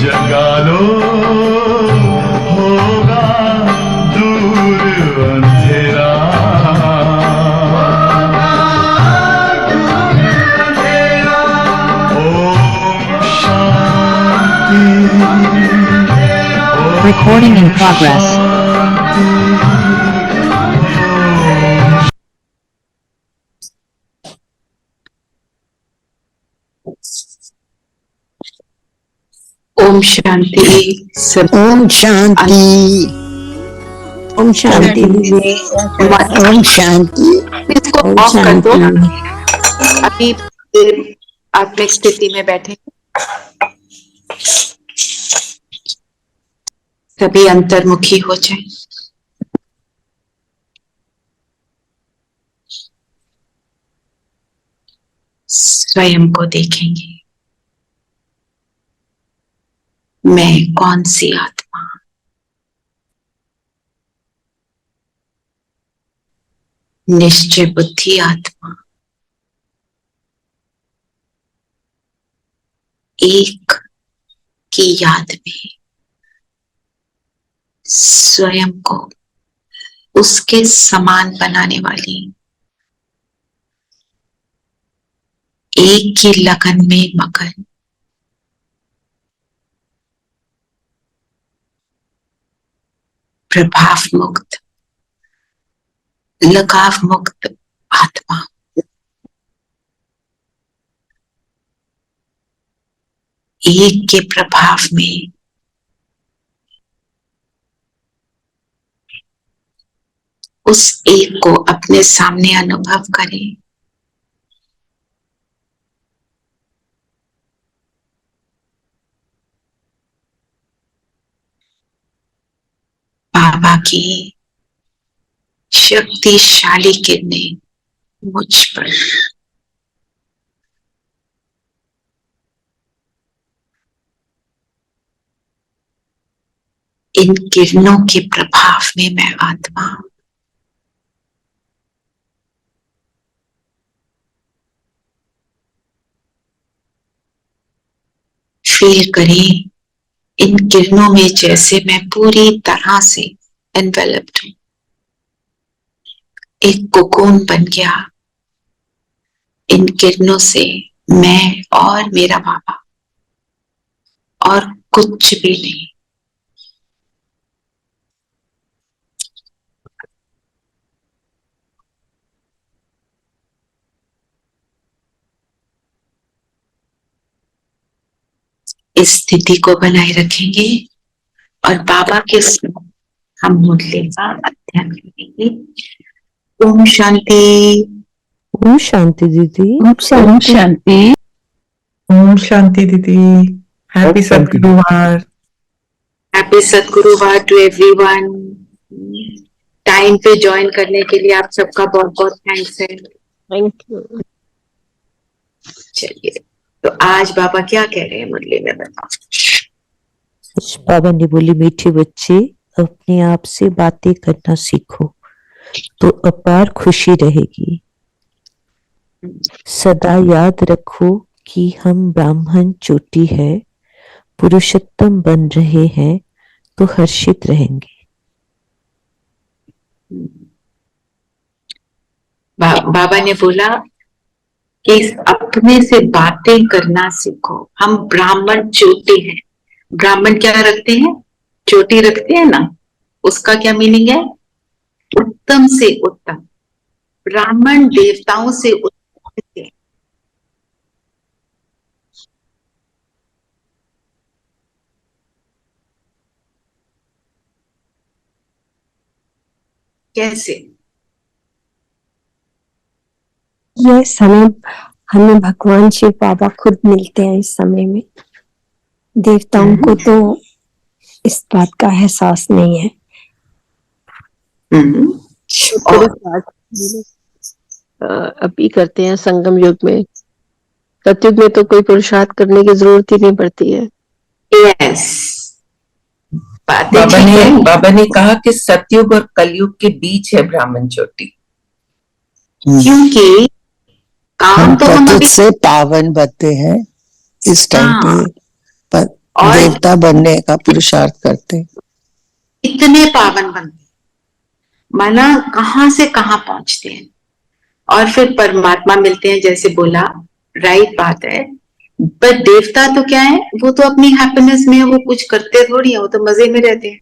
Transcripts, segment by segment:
जगा लो, होगा दूर अंधेरा। Om Shanti. Recording in progress. Om Shanti. ओम शांति। ओम शांति। ओम शांति। इसको ओम ऑफ कर दो। शांति। अभी आत्मिक स्थिति में बैठे सभी अंतर्मुखी हो जाए। स्वयं को देखेंगे, मैं कौन सी आत्मा, निश्चय बुद्धि आत्मा, एक की याद में स्वयं को उसके समान बनाने वाली, एक की लगन में मगन, प्रभाव मुक्त, लगाव मुक्त आत्मा। एक के प्रभाव में उस एक को अपने सामने अनुभव करें। बाबा की शक्तिशाली किरणें मुझ पर, इन किरणों के प्रभाव में मैं आत्मा, फील करें इन किरणों में जैसे मैं पूरी तरह से एनवेलप्ड हूं, एक कोकोन बन गया। इन किरणों से मैं और मेरा बाबा और कुछ भी नहीं। इस स्थिति को बनाए रखेंगे और बाबा के हम मूल्य का अध्ययन करेंगे। ओम शांति। ओम शांति दीदी। ओम शांति। ओम शांति दीदी। हैप्पी सद्गुरुवार। हैप्पी सद्गुरुवार टू एवरीवन। टाइम पे ज्वाइन करने के लिए आप सबका बहुत बहुत थैंक्स है। Thank you. चलिए, तो आज बाबा क्या कह रहे हैं मुरली में बताओ। बाबा ने बोली, मीठे बच्चे अपने आप से बातें करना सीखो तो अपार खुशी रहेगी। सदा याद रखो कि हम ब्राह्मण चोटी है, पुरुषोत्तम बन रहे हैं तो हर्षित रहेंगे। बाबा ने बोला कि अपने से बातें करना सीखो। हम ब्राह्मण चोटी हैं। ब्राह्मण क्या रखते हैं? चोटी रखते हैं ना, उसका क्या मीनिंग है? उत्तम से उत्तम। ब्राह्मण देवताओं से उत्तम है। कैसे? यस, हमें भगवान शिव बाबा खुद मिलते हैं इस समय में। देवताओं को तो इस बात का एहसास नहीं है। अभी करते हैं संगम युग में। सतयुग में तो कोई पुरुषार्थ करने की जरूरत ही नहीं पड़ती है। यस, बाबा ने कहा कि सतयुग और कलयुग के बीच है ब्राह्मण चोटी, क्योंकि काम तो हम अभी से पावन बनते हैं इस टाइम पे, पर और देवता बनने का पुरुषार्थ करते हैं। इतने पावन बनते हैं, माना कहाँ से कहाँ पहुंचते हैं, और फिर परमात्मा मिलते हैं, जैसे बोला, राइट बात है। पर देवता तो क्या है, वो तो अपनी हैप्पीनेस में है, वो कुछ करते थोड़ी है, वो तो मजे में रहते हैं।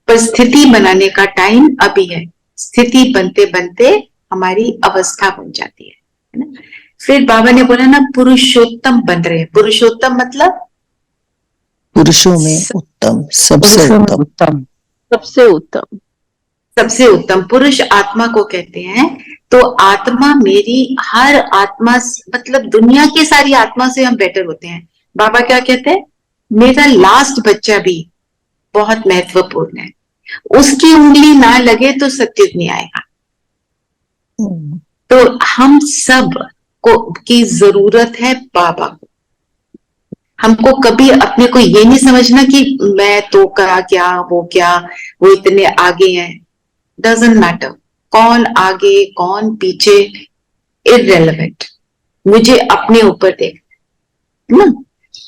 पर स्थिति बनाने का टाइम अभी है, स्थिति बनते बनते हमारी अवस्था बन जाती है ना। फिर बाबा ने बोला ना, पुरुषोत्तम बन रहे हैं। पुरुषोत्तम मतलब पुरुषों में उत्तम, सबसे उत्तम। सबसे उत्तम। सबसे उत्तम पुरुष आत्मा को कहते हैं। तो आत्मा मेरी, हर आत्मा मतलब दुनिया की सारी आत्मा से हम बेटर होते हैं। बाबा क्या कहते हैं, मेरा लास्ट बच्चा भी बहुत महत्वपूर्ण है, उसकी उंगली ना लगे तो सत्युग नहीं आएगा। तो हम सब को की जरूरत है बाबा को। हमको कभी अपने को ये नहीं समझना कि मैं तो क्या वो इतने आगे हैं। डजंट मैटर कौन आगे कौन पीछे, इररेलेवेंट। मुझे अपने ऊपर देख ना,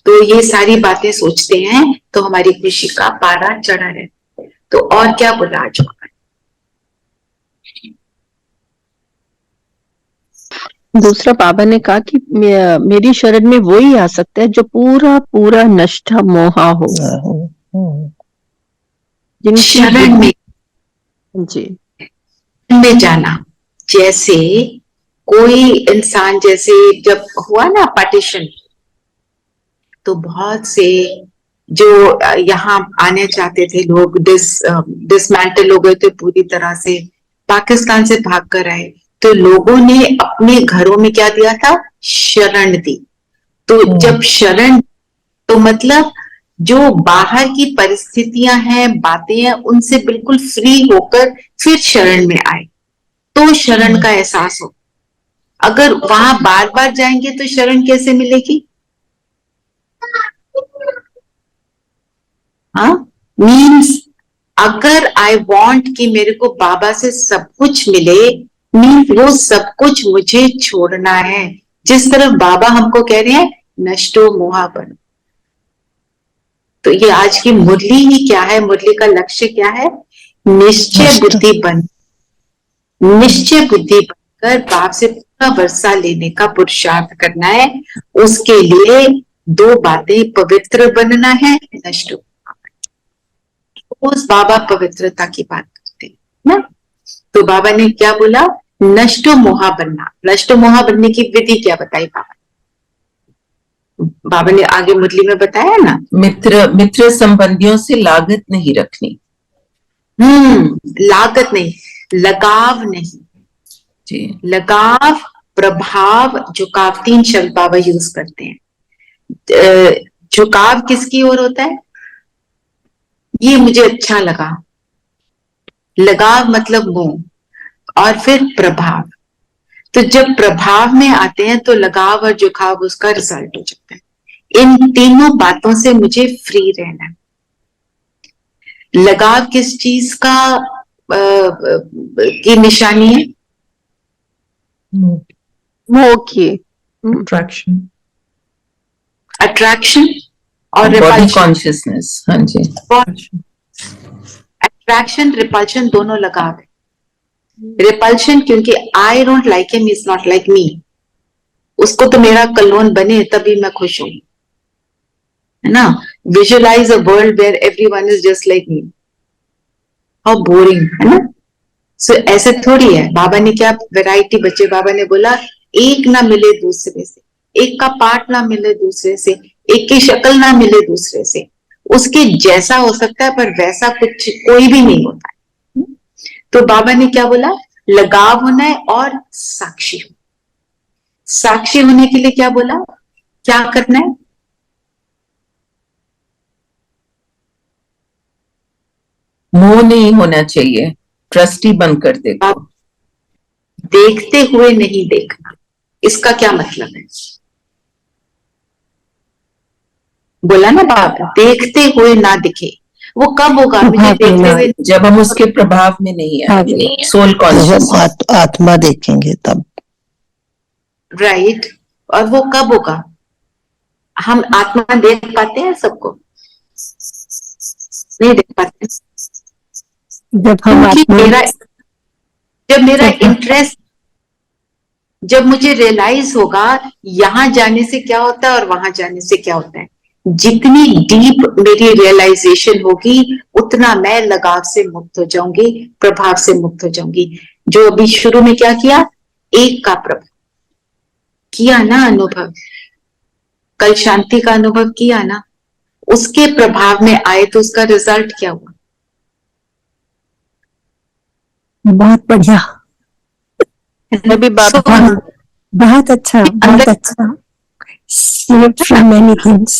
तो ये सारी बातें सोचते हैं तो हमारी खुशी का पारा चढ़ा रहता है। तो और क्या बोला आज? दूसरा बाबा ने कहा कि मेरी शरण में वो ही आ सकता है जो पूरा पूरा नष्ट मोहा हो, जिनकी शरण में जी में जाना। जैसे कोई इंसान, जैसे जब हुआ ना पार्टीशन, तो बहुत से जो यहाँ आने चाहते थे लोग डिसमेंटल हो गए थे पूरी तरह से, पाकिस्तान से भाग कर आए। तो लोगों ने अपने घरों में क्या दिया था, शरण दी। तो जब शरण, तो मतलब जो बाहर की परिस्थितियां हैं, बातें हैं, उनसे बिल्कुल फ्री होकर फिर शरण में आए तो शरण का एहसास हो। अगर वहां बार बार जाएंगे तो शरण कैसे मिलेगी? हाँ, मीन्स अगर आई वांट कि मेरे को बाबा से सब कुछ मिले, मीन्स वो सब कुछ मुझे छोड़ना है। जिस तरफ बाबा हमको कह रहे हैं, नष्टो मोहा बनो। तो ये आज की मुरली ही क्या है, मुरली का लक्ष्य क्या है? निश्चय बुद्धि बन, निश्चय बुद्धि बनकर बाप से पूरा वर्षा लेने का पुरुषार्थ करना है। उसके लिए दो बातें, पवित्र बनना है, नष्ट। उस बाबा पवित्रता की बात करते हैं ना। तो बाबा ने क्या बोला, नष्ट मोहा बनना। नष्ट मोहा बनने की विधि क्या बताई बाबा? बाबा ने आगे मुरली में बताया ना, मित्र संबंधियों से लागत नहीं रखनी। लागत नहीं, लगाव नहीं जी। लगाव, प्रभाव, झुकाव, 3 शब्द बाबा यूज करते हैं। झुकाव किसकी ओर होता है? ये मुझे अच्छा लगा, लगाव मतलब मोह, और फिर प्रभाव। तो जब प्रभाव में आते हैं तो लगाव और झुकाव उसका रिजल्ट हो जाता है। इन तीनों बातों से मुझे फ्री रहना है। लगाव किस चीज का की निशानी है? मोह की अट्रैक्शन और बॉडी रिपल्शन। कॉन्शियसनेस। हाँ जी। अट्रैक्शन रिपल्शन दोनों लगाव है। रिपल्शन क्योंकि I don't like him, is not like me. उसको तो मेरा कलोन बने तभी मैं खुश हूं, है ना। Visualize a world where everyone is just like me, how boring, है ना। सो ऐसे थोड़ी है। बाबा ने क्या वैरायटी बच्चे, बाबा ने बोला एक ना मिले दूसरे से, एक का पार्ट ना मिले दूसरे से, एक की शक्ल ना मिले दूसरे से। उसके जैसा हो सकता है पर वैसा कुछ कोई भी नहीं होता है। तो बाबा ने क्या बोला, लगाव होना है और साक्षी हो। साक्षी होने के लिए क्या बोला, क्या करना है? मोह नहीं होना चाहिए, ट्रस्टी बनकर देखो। देखते हुए नहीं देखना, इसका क्या मतलब है? बोला ना बाबा, देखते हुए ना दिखे। वो कब होगा? मुझे देखते हुए, जब हम उसके प्रभाव में नहीं आएंगे, सोल कॉन्शियस आत्मा देखेंगे तब। राइट। और वो कब होगा? हम आत्मा देख पाते हैं सबको? नहीं देख पाते, जब हम क्योंकि आत्मा जब मेरा जब- इंटरेस्ट, जब मुझे रियलाइज होगा यहां जाने से क्या होता है और वहां जाने से क्या होता है, जितनी डीप मेरी रियलाइजेशन होगी उतना मैं लगाव से मुक्त हो जाऊंगी, प्रभाव से मुक्त हो जाऊंगी। जो अभी शुरू में क्या किया, एक का प्रभाव किया ना, अनुभव, कल शांति का अनुभव किया ना, उसके प्रभाव में आए तो उसका रिजल्ट क्या हुआ? बहुत बढ़िया, मैं भी बात So, बहुत अच्छा, बहुत अच्छा। Saved from many things.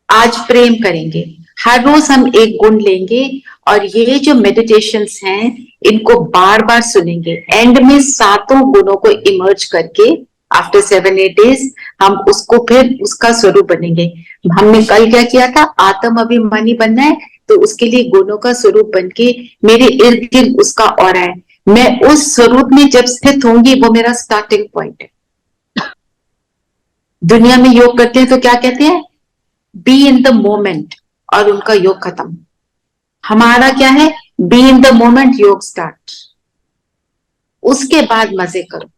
आज प्रेम करेंगे, हर रोज हम एक गुण लेंगे और ये जो मेडिटेशंस हैं इनको बार बार सुनेंगे। एंड में सातों गुणों को इमर्ज करके आफ्टर 7-8 डेज हम उसको फिर उसका स्वरूप बनेंगे। हमने कल क्या किया था, आत्म अभिमानी बनना है तो उसके लिए गुणों का स्वरूप बन के मेरे इर्द गिर्द उसका ऑरा है, मैं उस स्वरूप में जब स्थित होंगी वो मेरा स्टार्टिंग पॉइंट है। दुनिया में योग करते हैं तो क्या कहते हैं, बी इन द मोमेंट, और उनका योग खत्म। हमारा क्या है, बी इन द मोमेंट, योग स्टार्ट, उसके बाद मजे करो।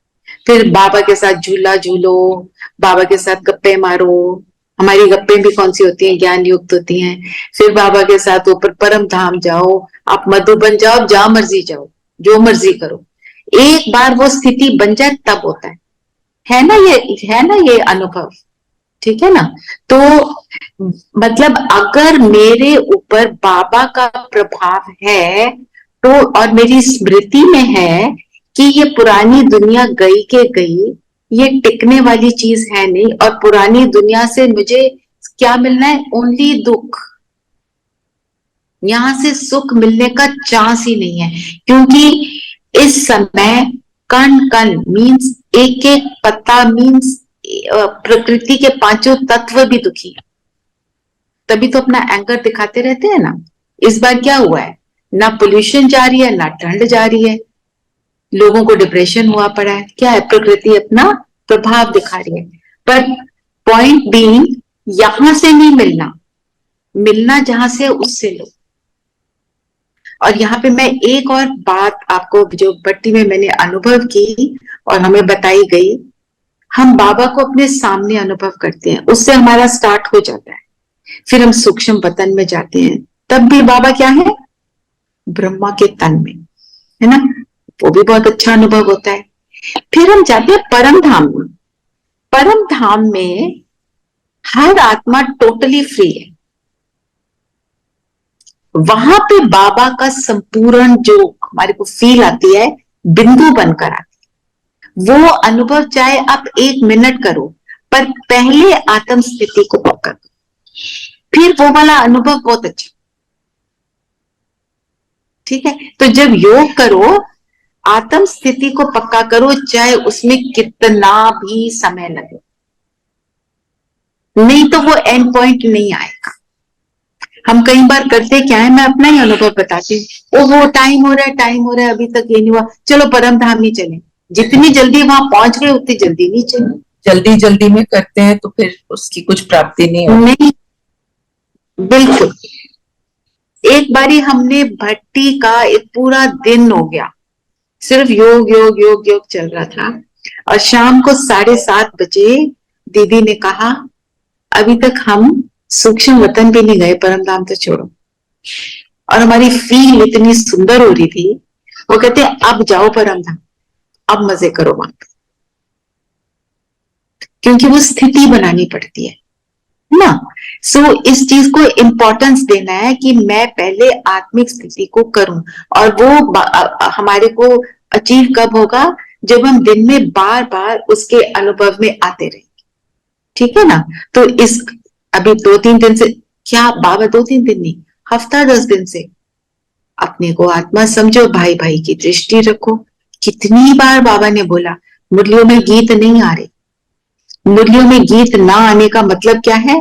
फिर बाबा के साथ झूला झूलो, बाबा के साथ गप्पे मारो। हमारी गप्पे भी कौन सी होती हैं, ज्ञान युक्त होती हैं। फिर बाबा के साथ ऊपर परम धाम जाओ, आप मधुबन जाओ, जहां मर्जी जाओ, जो मर्जी करो। एक बार वो स्थिति बन जाए तब होता है ना, है ना ये अनुभव, ठीक है ना। तो मतलब अगर मेरे ऊपर बाबा का प्रभाव है तो, और मेरी स्मृति में है कि ये पुरानी दुनिया गई के गई, ये टिकने वाली चीज है नहीं, और पुरानी दुनिया से मुझे क्या मिलना है, ओनली दुख। यहां से सुख मिलने का चांस ही नहीं है, क्योंकि इस समय कण कण मीन्स एक एक पत्ता मीन्स प्रकृति के पांचों तत्व भी दुखी है। तभी तो अपना एंकर दिखाते रहते हैं ना। इस बार क्या हुआ है, ना पोल्यूशन जा रही है, ना ठंड जा रही है, लोगों को डिप्रेशन हुआ पड़ा है। क्या है, प्रकृति अपना प्रभाव दिखा रही है। पर पॉइंट बीइंग, यहां से नहीं मिलना, मिलना जहां से उससे लो। और यहाँ पे मैं एक और बात आपको, जो भट्टी में मैंने अनुभव की और हमें बताई गई, हम बाबा को अपने सामने अनुभव करते हैं, उससे हमारा स्टार्ट हो जाता है। फिर हम सूक्ष्म वतन में जाते हैं, तब भी बाबा क्या है, ब्रह्मा के तन में, है ना, वो भी बहुत अच्छा अनुभव होता है। फिर हम जाते हैं परम धाम में। परम धाम में हर आत्मा टोटली फ्री है। वहां पे बाबा का संपूर्ण जो हमारे को फील आती है, बिंदु बनकर आती है। वो अनुभव चाहे आप 1 मिनट करो, पर पहले आत्म स्थिति को पक्का करो, फिर वो वाला अनुभव बहुत अच्छा, ठीक है। तो जब योग करो, आत्म स्थिति को पक्का करो, चाहे उसमें कितना भी समय लगे, नहीं तो वो एंड पॉइंट नहीं आएगा। हम कई बार करते क्या है, मैं अपना ही अनुभव बताती हूँ, वो टाइम हो रहा है, टाइम हो रहा है, अभी तक ये नहीं हुआ, चलो परम धाम ही चले। जितनी जल्दी वहां पहुंच गए उतनी जल्दी नहीं चले। जल्दी जल्दी में करते हैं तो फिर उसकी कुछ प्राप्ति नहीं होती। नहीं, बिल्कुल। एक बारी हमने भट्टी का एक पूरा दिन हो गया, सिर्फ योग योग योग योग चल रहा था, और शाम को 7:30 बजे दीदी ने कहा, अभी तक हम सूक्ष्म वतन भी नहीं गए, परम धाम तो छोड़ो। और हमारी फील इतनी सुंदर हो रही थी, वो कहते हैं अब जाओ परम धाम, अब मजे करो वहां पे, क्योंकि वो स्थिति बनानी पड़ती है ना। सो इस चीज को इम्पोर्टेंस देना है कि मैं पहले आत्मिक स्थिति को करूं, और वो हमारे को अचीव कब होगा, जब हम दिन में बार बार उसके अनुभव में आते रहेंगे, ठीक है ना। तो इस अभी 2-3 दिन से, क्या बाबा 2-3 दिन नहीं, हफ्ता 10 दिन से अपने को आत्मा समझो, भाई भाई की दृष्टि रखो। कितनी बार बाबा ने बोला, मुरलियों में गीत नहीं आ रहे। मुरलियों में गीत ना आने का मतलब क्या है,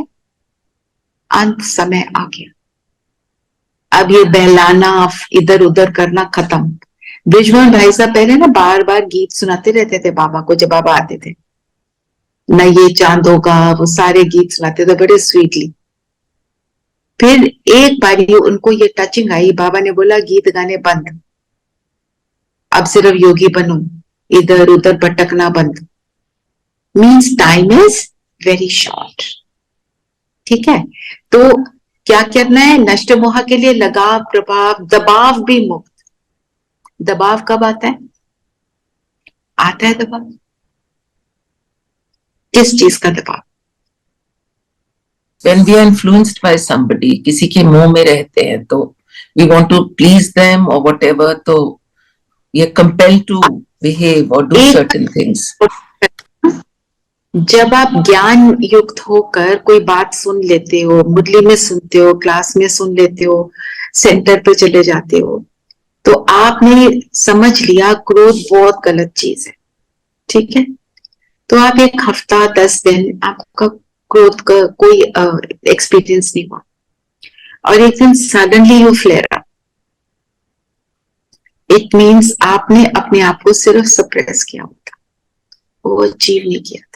अंत समय आ गया। अब ये बहलाना, इधर उधर करना खत्म। ब्रिजमोहन भाई साहब पहले ना बार बार गीत सुनाते रहते थे बाबा को, जब बाबा आते थे, न ये चांद होगा, वो सारे गीत सुनाते थे बड़े स्वीटली। फिर एक बारी उनको ये टचिंग आई, बाबा ने बोला गीत गाने बंद, अब सिर्फ योगी बनो, इधर उधर भटकना बंद। Means time is very short. ठीक है, तो क्या करना है? नष्ट मोह के लिए लगाव, प्रभाव, दबाव भी मुक्त। दबाव कब आता है? आता है दबाव, किस चीज का दबाव? When we are influenced by somebody, किसी के मुंह में रहते हैं तो we want to please them or whatever, तो we are compelled to behave or do certain things. जब आप ज्ञान युक्त होकर कोई बात सुन लेते हो, मुरली में सुनते हो, क्लास में सुन लेते हो, सेंटर पे चले जाते हो, तो आपने समझ लिया क्रोध बहुत गलत चीज है। ठीक है, तो आप एक हफ्ता 10 दिन आपका क्रोध का कोई एक्सपीरियंस नहीं हुआ, और एक दिन suddenly you flare up. It means आपने अपने आप को सिर्फ सप्रेस किया होता, वो अचीव नहीं किया था,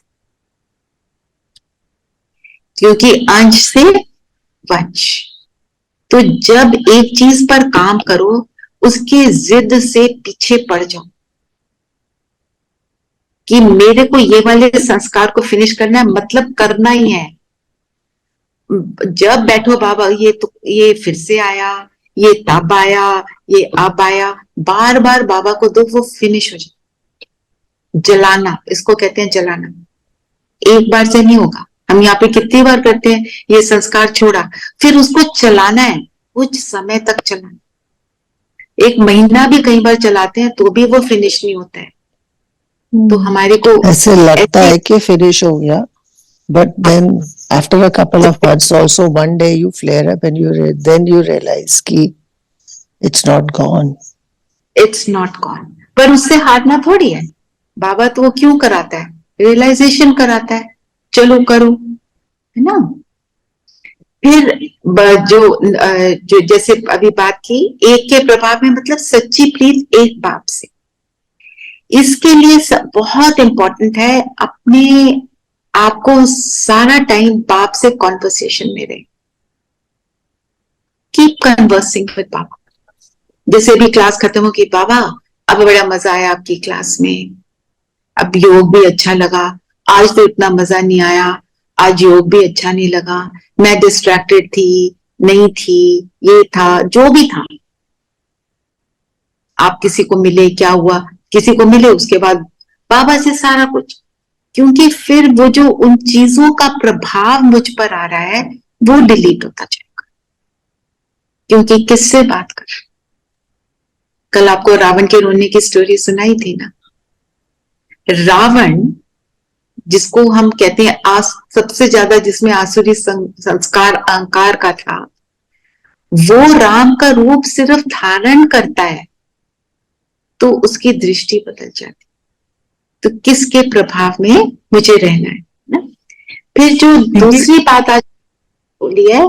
क्योंकि अंश से वंश। तो जब एक चीज पर काम करो, उसके जिद से पीछे पड़ जाओ कि मेरे को ये वाले संस्कार को फिनिश करना है, मतलब करना ही है। जब बैठो बाबा ये फिर से आया, ये तब आया, ये अब आया, बार बार बाबा को दो, वो फिनिश हो जाए। जलाना, इसको कहते हैं जलाना। एक बार से नहीं होगा। हम यहाँ पे कितनी बार करते हैं, ये संस्कार छोड़ा, फिर उसको चलाना है, कुछ समय तक चलाना। 1 महीना भी कई बार चलाते हैं तो भी वो फिनिश नहीं होता है। तो हमारे को ऐसे लगता है कि फिनिश हो गया, but then after a couple of months also one day you flare up and then you realize कि it's not gone. It's not gone. पर उससे हारना थोड़ी है। बाबा तो वो क्यों कराता है? रियलाइजेशन कराता है, चलो करो, है ना। फिर जो जैसे अभी बात की, एक के प्रभाव में मतलब सच्ची प्रीत एक बाप से। इसके लिए बहुत इंपॉर्टेंट है अपने आपको सारा टाइम बाप से कॉन्वर्सेशन में रहे। कीप कन्वर्सिंग विद बाबा। जैसे भी क्लास खत्म हो कि बाबा अब बड़ा मजा आया आपकी क्लास में, अब योग भी अच्छा लगा, आज तो इतना मजा नहीं आया, आज योग भी अच्छा नहीं लगा, मैं डिस्ट्रैक्टेड थी, नहीं थी, ये था, जो भी था। आप किसी को मिले, क्या हुआ, किसी को मिले, उसके बाद बाबा से सारा कुछ। क्योंकि फिर वो जो उन चीजों का प्रभाव मुझ पर आ रहा है वो डिलीट होता जाएगा। क्योंकि किससे बात कर, कल आपको रावण के रोने की स्टोरी सुनाई थी ना। रावण जिसको हम कहते हैं सबसे ज्यादा जिसमें आसुरी संस्कार अहंकार का था, वो राम का रूप सिर्फ धारण करता है तो उसकी दृष्टि बदल जाती। तो किसके प्रभाव में मुझे रहना है ना। फिर जो दूसरी बात आज बोली है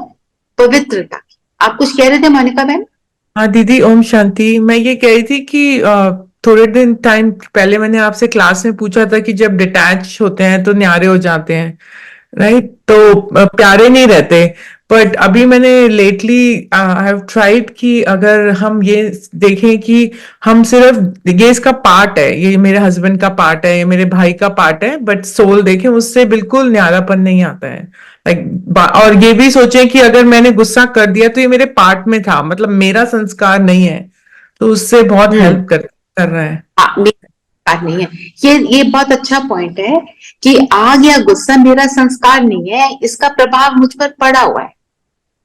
पवित्रता की। आप कुछ कह रहे थे मोनिका बहन? हाँ दीदी, ओम शांति। मैं ये कह रही थी कि थोड़े दिन टाइम पहले मैंने आपसे क्लास में पूछा था कि जब डिटैच होते हैं तो न्यारे हो जाते हैं, राइट, तो प्यारे नहीं रहते। बट अभी मैंने लेटली आई हैव ट्राइड कि अगर हम ये देखें कि हम सिर्फ ये इसका पार्ट है, ये मेरे हस्बैंड का पार्ट है, ये मेरे भाई का पार्ट है, बट सोल देखें, उससे बिल्कुल न्यारापन नहीं आता है। और ये भी सोचें कि अगर मैंने गुस्सा कर दिया तो ये मेरे पार्ट में था, मतलब मेरा संस्कार नहीं है, तो उससे बहुत हेल्प कर रहा है। बात नहीं है। ये बहुत अच्छा पॉइंट है कि आ गया गुस्सा, मेरा संस्कार नहीं है, इसका प्रभाव मुझ पर पड़ा हुआ है।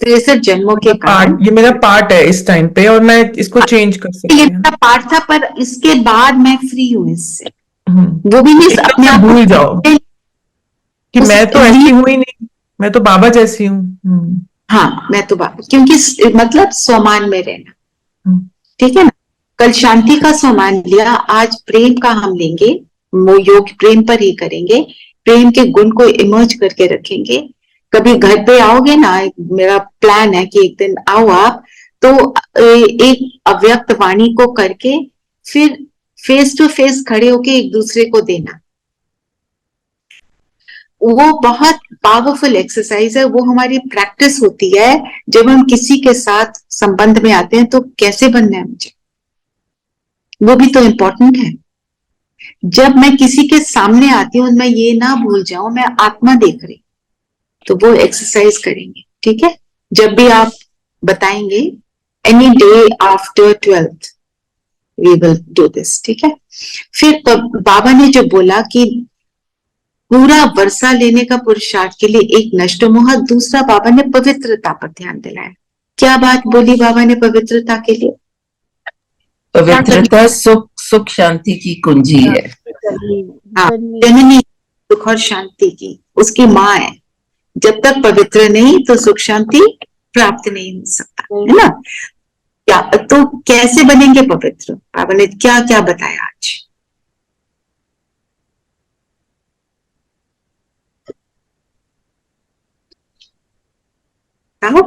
तो ये सिर्फ जन्मों के कारण, ये मेरा पार्ट है इस टाइम पे, और मैं इसको चेंज कर सकती हूँ। ये मेरा पार्ट था, पर इसके बाद मैं फ्री हूँ इससे। वो भी नहीं अपने आप भूल जाओ कि मैं तो ऐसी हुई नहीं, मैं तो बाबा जैसी हूँ। हाँ, मैं तो बाबा, क्योंकि मतलब स्वमान में रहना। ठीक है ना। कल शांति का स्वमान लिया, आज प्रेम का हम लेंगे। वो योग प्रेम पर ही करेंगे, प्रेम के गुण को इमर्ज करके रखेंगे। कभी घर पे आओगे ना, मेरा प्लान है कि एक दिन आओ आप, तो एक अव्यक्त वाणी को करके फिर फेस टू फेस खड़े होके एक दूसरे को देना। वो बहुत पावरफुल एक्सरसाइज है, वो हमारी प्रैक्टिस होती है जब हम किसी के साथ संबंध में आते हैं तो कैसे बनना है मुझे, वो भी तो इम्पोर्टेंट है। जब मैं किसी के सामने आती हूँ मैं ये ना भूल जाऊं मैं आत्मा देख रही, तो वो एक्सरसाइज करेंगे, ठीक है। जब भी आप बताएंगे any day after 12th we will do this, ठीक है। फिर बाबा ने जो बोला कि पूरा वर्षा लेने का पुरुषार्थ के लिए एक नष्ट मोह, दूसरा बाबा ने पवित्रता पर ध्यान दिलाया। क्या बात बोली बाबा ने पवित्रता के लिए? पवित्रता सुख शांति की कुंजी है। हाँ, जननी सुख और शांति की, उसकी माँ है। जब तक पवित्र नहीं तो सुख शांति प्राप्त नहीं हो सकता, है ना। क्या तो कैसे बनेंगे पवित्र? बाबा ने क्या क्या बताया आज? कहो।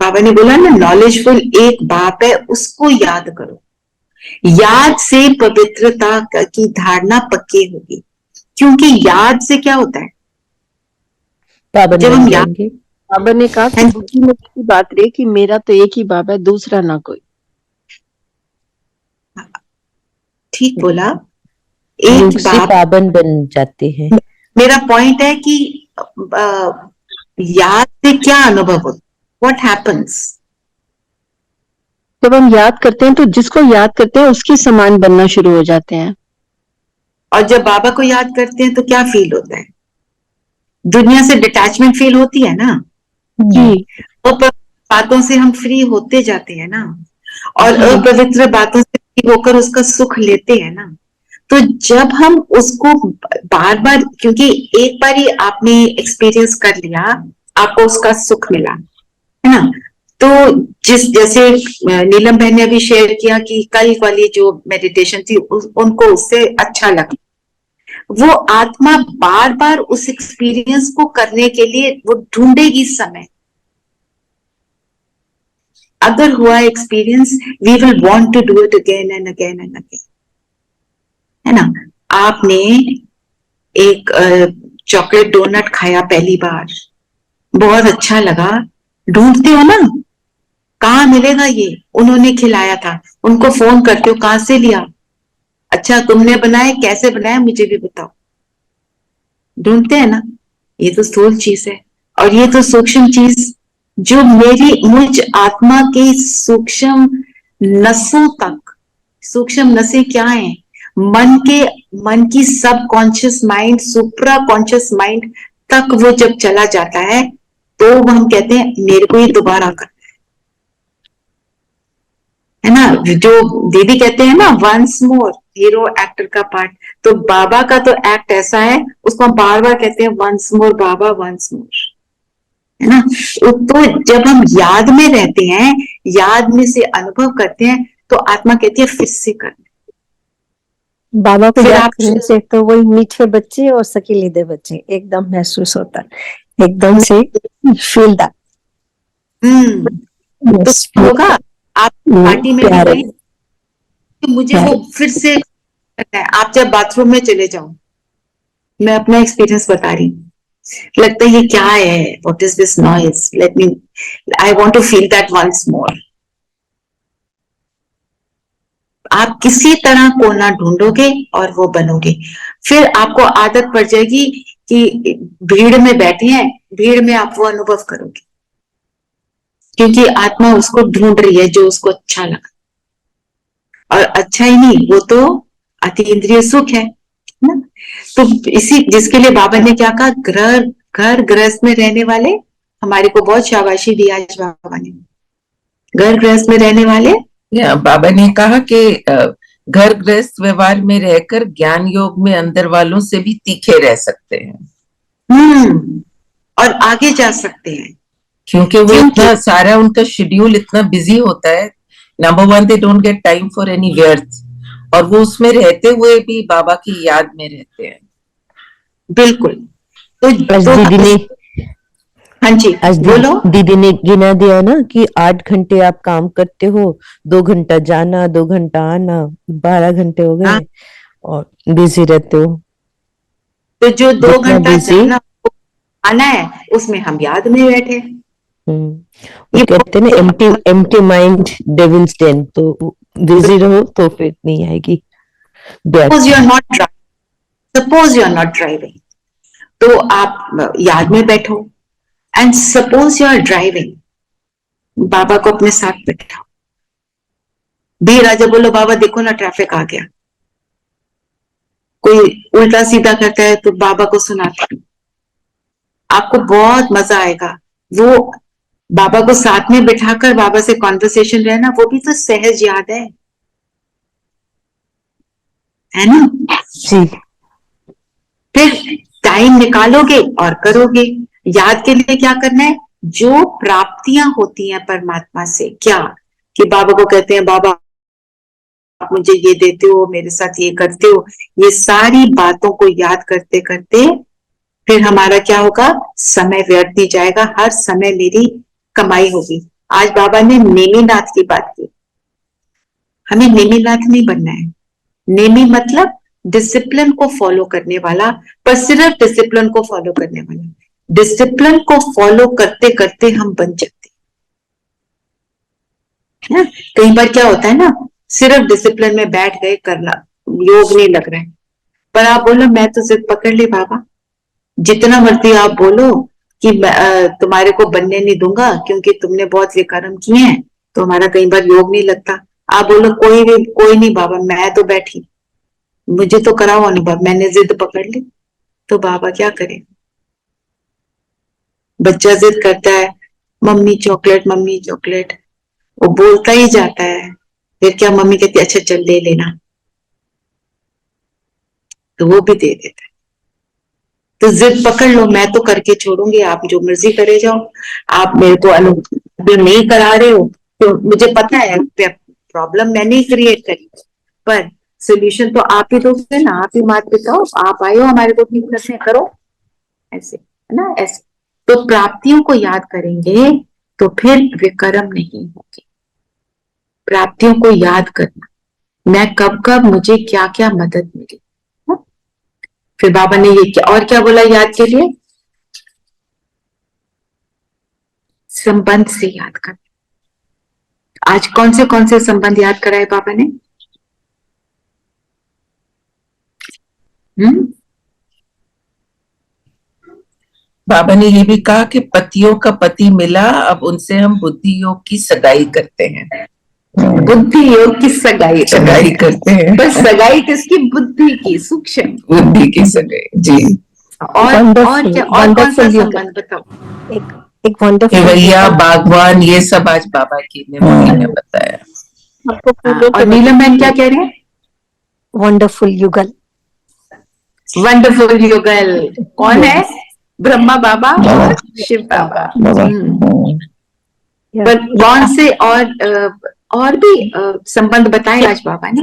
बाबा ने बोला ना, नॉलेजफुल एक बाप है, उसको याद करो। याद से पवित्रता की धारणा पक्की होगी, क्योंकि याद से क्या होता है, बाबा जब हम याद, बाबा ने कहा कि बुद्धि में की बात रही कि मेरा तो एक ही बाप है, दूसरा ना कोई। ठीक बोला, एक बाप पाबन बन जाते हैं। मेरा पॉइंट है कि याद से क्या अनुभव होता, व्हाट हैपन्स? जब हम याद करते हैं तो जिसको याद करते हैं उसके समान बनना शुरू हो जाते हैं। और जब बाबा को याद करते हैं तो क्या फील होता है? दुनिया से डिटैचमेंट फील होती है ना जी। बातों से हम फ्री होते जाते हैं ना, और अपवित्र बातों से फ्री होकर उसका सुख लेते हैं ना। तो जब हम उसको बार बार, क्योंकि एक बार ही आपने एक्सपीरियंस कर लिया, आपको उसका सुख मिला, है ना। तो जैसे नीलम बहन ने अभी शेयर किया कि कल वाली जो मेडिटेशन थी उनको उससे अच्छा लगा। वो आत्मा बार बार उस एक्सपीरियंस को करने के लिए वो ढूंढेगी समय। अगर हुआ experience, we will want to do it again and again and again, है ना। आपने एक चॉकलेट डोनट खाया पहली बार, बहुत अच्छा लगा, ढूंढते हो ना कहाँ मिलेगा ये, उन्होंने खिलाया था, उनको फोन करते हो कहां से लिया, अच्छा तुमने बनाए, कैसे बनाया मुझे भी बताओ, ढूंढते हैं ना। ये तो स्थूल चीज है, और ये तो सूक्ष्म चीज जो मुझ आत्मा के सूक्ष्म नसों तक, सूक्ष्म नसें क्या है, मन की सब कॉन्शियस माइंड, सुप्रा कॉन्शियस माइंड तक वो जब चला जाता है तो हम कहते हैं मेरे को ये दोबारा कर, है ना। जो दीदी कहते हैं ना, वंस मोर, हीरो एक्टर का पार्ट, तो बाबा का तो एक्ट ऐसा है, उसको हम बार बार कहते हैं वंस मोर बाबा, वंस मोर, है ना। तो जब हम याद में रहते हैं, याद में से अनुभव करते हैं, तो आत्मा कहती है फिर से करना। बाबा को फिर याद आप करने से तो वही मीठे बच्चे और सकीलीदे बच्चे एकदम महसूस होता है, एकदम से फील दैट। तो होगा आप पार्टी में भी गए तो मुझे वो फिर से करना है। आप जब बाथरूम में चले जाओ, मैं अपना एक्सपीरियंस बता रही हूँ, लगता है ये क्या है, what is this noise, let me, I want to feel that once more. आप किसी तरह कोना ढूंढोगे और वो बनोगे। फिर आपको आदत पड़ जाएगी कि भीड़ में बैठे हैं, भीड़ में आप वो अनुभव करोगे, क्योंकि आत्मा उसको ढूंढ रही है जो उसको अच्छा लगा। और अच्छा ही नहीं, वो तो अतीन्द्रिय सुख है ना। तो इसी जिसके लिए बाबा ने क्या कहा, घर गृहस्थ में रहने वाले, हमारे को बहुत शाबाशी दी आज बाबा ने, घर गृहस्थ में रहने वाले। बाबा ने कहा कि घर गृहस्थ व्यवहार में रहकर ज्ञान योग में अंदर वालों से भी तीखे रह सकते हैं। और आगे जा सकते हैं, क्योंकि वो इतना सारा उनका शेड्यूल इतना बिजी होता है। Number one, they don't get time for any व्यर्थ, और वो उसमें रहते हुए भी बाबा की याद में रहते हैं। बिल्कुल। तो दीदी ने हाँ जी आज बोलो। दीदी ने गिना दिया ना कि 8 घंटे आप काम करते हो, 2 घंटा जाना 2 घंटा आना, 12 घंटे हो हाँ। गए और बिजी रहते हो। तो जो 2 जितना घंटा बिजी, जाना आना है उसमें हम याद में बैठे। वो ये कहते हैं ना, empty empty mind devil's den, तो बिजी रहो तो फिर नहीं आएगी back. Suppose you are not suppose you are not driving, तो आप याद में बैठो। And suppose you are driving, बाबा को अपने साथ बैठाओ। भी राजा बोलो बाबा देखो ना ट्रैफिक आ गया। कोई उल्टा सीधा करता है तो बाबा को सुनाते हैं। आपको बहुत मजा आएगा। वो बाबा को साथ में बिठाकर बाबा से कॉन्वर्सेशन रहना, वो भी तो सहज याद है ना। जी, फिर टाइम निकालोगे और करोगे। याद के लिए क्या करना है, जो प्राप्तियां होती हैं परमात्मा से, क्या कि बाबा को कहते हैं बाबा आप मुझे ये देते हो, मेरे साथ ये करते हो, ये सारी बातों को याद करते करते फिर हमारा क्या होगा, समय व्यर्थ नहीं जाएगा, हर समय मेरी कमाई होगी। आज बाबा ने नेमीनाथ की बात की। हमें नेमीनाथ नहीं बनना है। नेमी मतलब डिसिप्लिन को फॉलो करने वाला, पर सिर्फ डिसिप्लिन को फॉलो करने वाला। डिसिप्लिन को फॉलो करते करते हम बन जाते हैं। कई बार क्या होता है ना, सिर्फ डिसिप्लिन में बैठ गए, करना योग नहीं लग रहा है, पर आप बोलो मैं तो जिद पकड़ ली बाबा, जितना मर्जी आप बोलो कि तुम्हारे को बनने नहीं दूंगा क्योंकि तुमने बहुत ये कर्म किए हैं, तो हमारा कई बार योग नहीं लगता। आप बोलो कोई नहीं बाबा, मैं तो बैठी, मुझे तो कराओ अनुभव, मैंने जिद पकड़ ली। तो बाबा क्या करे। बच्चा जिद करता है मम्मी चॉकलेट, मम्मी चॉकलेट, वो बोलता ही जाता है। फिर क्या मम्मी कहती है अच्छा चल ले लेना, तो वो भी दे देता है। तो जिद पकड़ लो, मैं तो करके छोड़ूंगी, आप जो मर्जी करे जाओ। आप मेरे को अनुभव नहीं करा रहे हो तो मुझे पता है प्रॉब्लम मैंने ही क्रिएट करी, पर सोल्यूशन तो आप ही दोगे ना, आप ही मात पिताओ, आप आए हो हमारे को ठीक करने, करो ऐसे, है ना। ऐसे तो प्राप्तियों को याद करेंगे तो फिर विकर्म नहीं होंगे। प्राप्तियों को याद करना, मैं कब कब मुझे क्या क्या मदद मिली। फिर बाबा ने ये क्या और क्या बोला याद के लिए, संबंध से याद करना। आज कौन से संबंध याद कराए बाबा ने। बाबा ने ये भी कहा कि पतियों का पति मिला, अब उनसे हम बुद्धि योग की सगाई करते हैं। बुद्धि योग की सगाई करते हैं, पर सगाई किसकी, बुद्धि की, सूक्ष्म बुद्धि की सगाई। जी, और क्या, और कौन सा संबंध बताओ। एक वंडरफुल केवैया, बागवान, ये सब आज बाबा की मेमोरी ने बताया। और नीलम बहन क्या कह रहे हैं, वंडरफुल युगल। वंडरफुल युगल कौन है, ब्रह्मा बाबा और शिव बाबा। पर कौन से और भी संबंध बताए आज बाबा ने।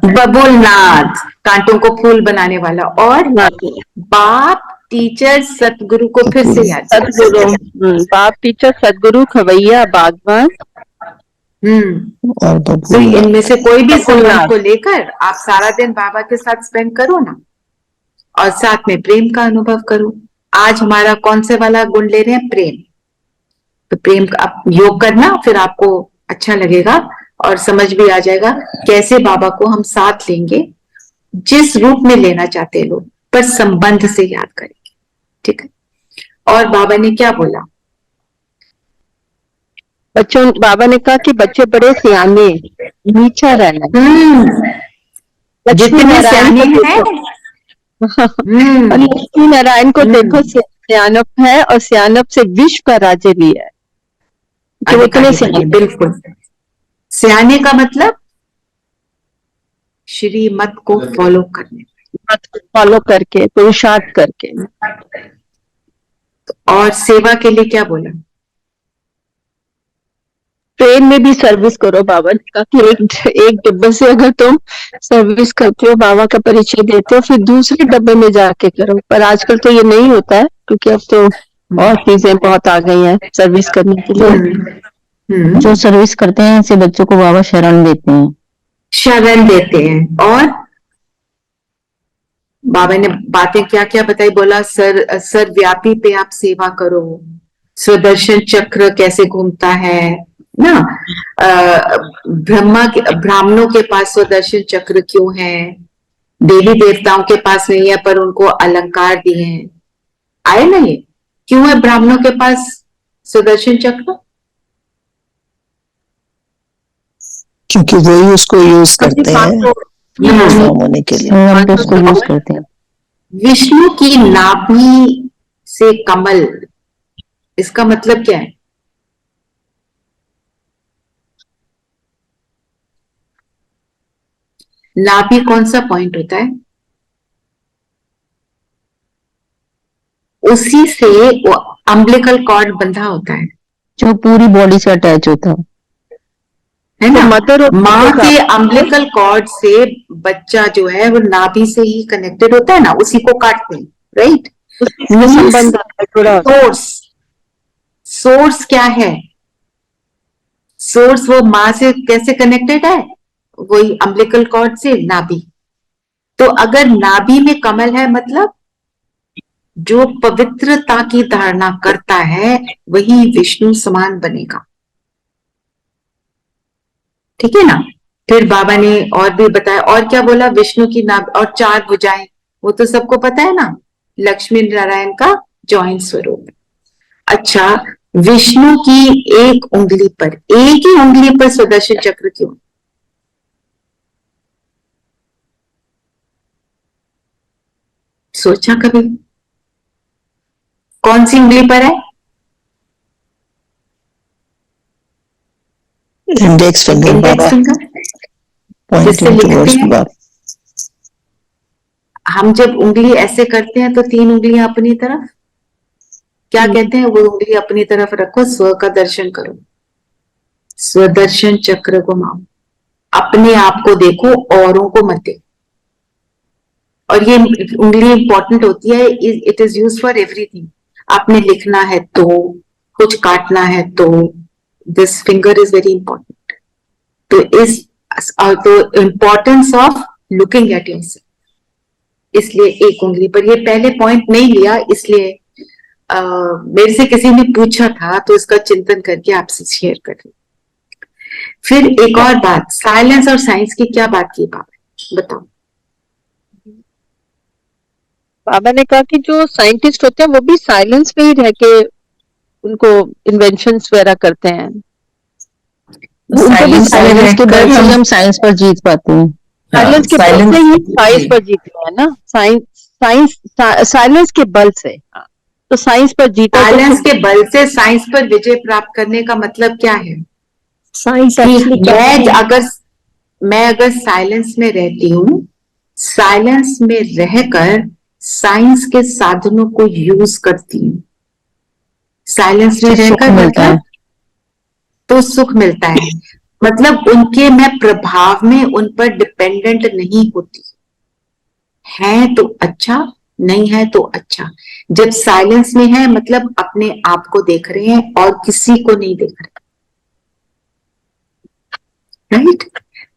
बबुलनाथ, कांटों को फूल बनाने वाला, और बाप टीचर सतगुरु को फिर से याद, सदगुरु, बाप टीचर सदगुरु, खवैया, बागवान। तो इनमें से कोई भी संबंध को लेकर आप सारा दिन बाबा के साथ स्पेंड करो ना, और साथ में प्रेम का अनुभव करो। आज हमारा कौन से वाला गुण ले रहे हैं, प्रेम। तो प्रेम का आप योग करना, फिर आपको अच्छा लगेगा और समझ भी आ जाएगा कैसे बाबा को हम साथ लेंगे, जिस रूप में लेना चाहते हैं लोग, पर संबंध से याद करेंगे। ठीक है। और बाबा ने क्या बोला, बच्चों, बाबा ने कहा कि बच्चे बड़े सियाने, नीचा रहना। जितने सियाने हैं, लक्ष्मी नारायण को देखो, सियानप है और सियानप से विश्व का राज्य भी है। कि इतने सियाने, बिल्कुल। सियाने का मतलब श्रीमत को फॉलो करने, फॉलो करके, पुरुषार्थ करके। और सेवा के लिए क्या बोला, ट्रेन में भी सर्विस करो। बाबा ने कहा कि एक डब्बे से अगर तुम सर्विस करते हो, बाबा का परिचय देते हो, फिर दूसरे डब्बे में जाके करो। पर आजकल तो ये नहीं होता है, क्योंकि अब तो और चीजें बहुत आ गई हैं सर्विस करने के लिए। जो सर्विस करते हैं ऐसे बच्चों को बाबा शरण देते हैं। शरण देते हैं। और बाबा ने बातें क्या क्या बताई, बोला सर्वव्यापी पे आप सेवा करो, स्वदर्शन चक्र कैसे घूमता है ना, ब्राह्मणों के पास स्वदर्शन चक्र क्यों है, देवी देवताओं के पास नहीं है पर उनको अलंकार दिए हैं, आए ना ये क्यों है ब्राह्मणों के पास स्वदर्शन चक्र? क्योंकि वही उसको यूज करते हैं ट्रांसफॉर्म होने के लिए। हम तो उसको यूज करते हैं। विष्णु की नाभि से कमल, इसका मतलब क्या है? नाभि कौन सा पॉइंट होता है? उसी से वो अम्बिलिकल कॉर्ड बंधा होता है जो पूरी बॉडी से अटैच होता है ना। मदर और माँ के अम्बिलिकल कॉर्ड से बच्चा जो है वो नाभि से ही कनेक्टेड होता है ना, उसी को काटते हैं, राइट। संबंध सोर्स क्या है? सोर्स वो माँ से कैसे कनेक्टेड है? वही अम्बिलिकल कॉर्ड से, नाभि। तो अगर नाभि में कमल है मतलब जो पवित्रता की धारणा करता है वही विष्णु समान बनेगा, ठीक है ना। फिर बाबा ने और भी बताया, और क्या बोला, विष्णु की नाभि और 4 भुजाएं, वो तो सबको पता है ना, लक्ष्मी नारायण का जॉइंट स्वरूप। अच्छा, विष्णु की एक ही उंगली पर सुदर्शन चक्र क्यों? सोचा कभी? कौन सी उंगली पर है? इंडेक्स फिंगर बाबा जिससे पॉइंटिंग लिखते टुवर्ड्स हैं। बाबा। हम जब उंगली ऐसे करते हैं तो 3 उंगलियां अपनी तरफ, क्या कहते हैं, वो उंगली अपनी तरफ रखो, स्व का दर्शन करो, स्वदर्शन चक्र घुमाओ, अपने आप को देखो, औरों को मत देखो। और ये उंगली इंपॉर्टेंट होती है, it is use for everything. आपने लिखना है तो, कुछ काटना है तो, this finger is very important. तो importance of looking at yourself, इसलिए एक उंगली पर। ये पहले पॉइंट नहीं लिया, इसलिए मेरे से किसी ने पूछा था तो इसका चिंतन करके आपसे शेयर कर रही। फिर एक और बात, साइलेंस और साइंस की क्या बात की बाबा, बताओ। बाबा ने कहा कि जो साइंटिस्ट होते हैं वो भी साइलेंस में ही रह के उनको इन्वेंशंस वगैरह करते हैं। उनको भी साइलेंस के बल से हम साइंस पर जीत पाते हैं। साइलेंस के बल से ही साइंस पर जीते हैं ना, साइलेंस के बल से। तो साइंस पर जीता, साइलेंस के बल से साइंस पर विजय प्राप्त करने का मतलब क्या है? साइंस मैं अगर साइलेंस में रहती हूँ, साइलेंस में रहकर साइंस के साधनों को यूज करती हूँ, साइलेंस में रहकर मतलब तो सुख मिलता है, मतलब उनके मैं प्रभाव में उन पर डिपेंडेंट नहीं होती। है तो अच्छा, नहीं है तो अच्छा। जब साइलेंस में है मतलब अपने आप को देख रहे हैं और किसी को नहीं देख रहे, राइट।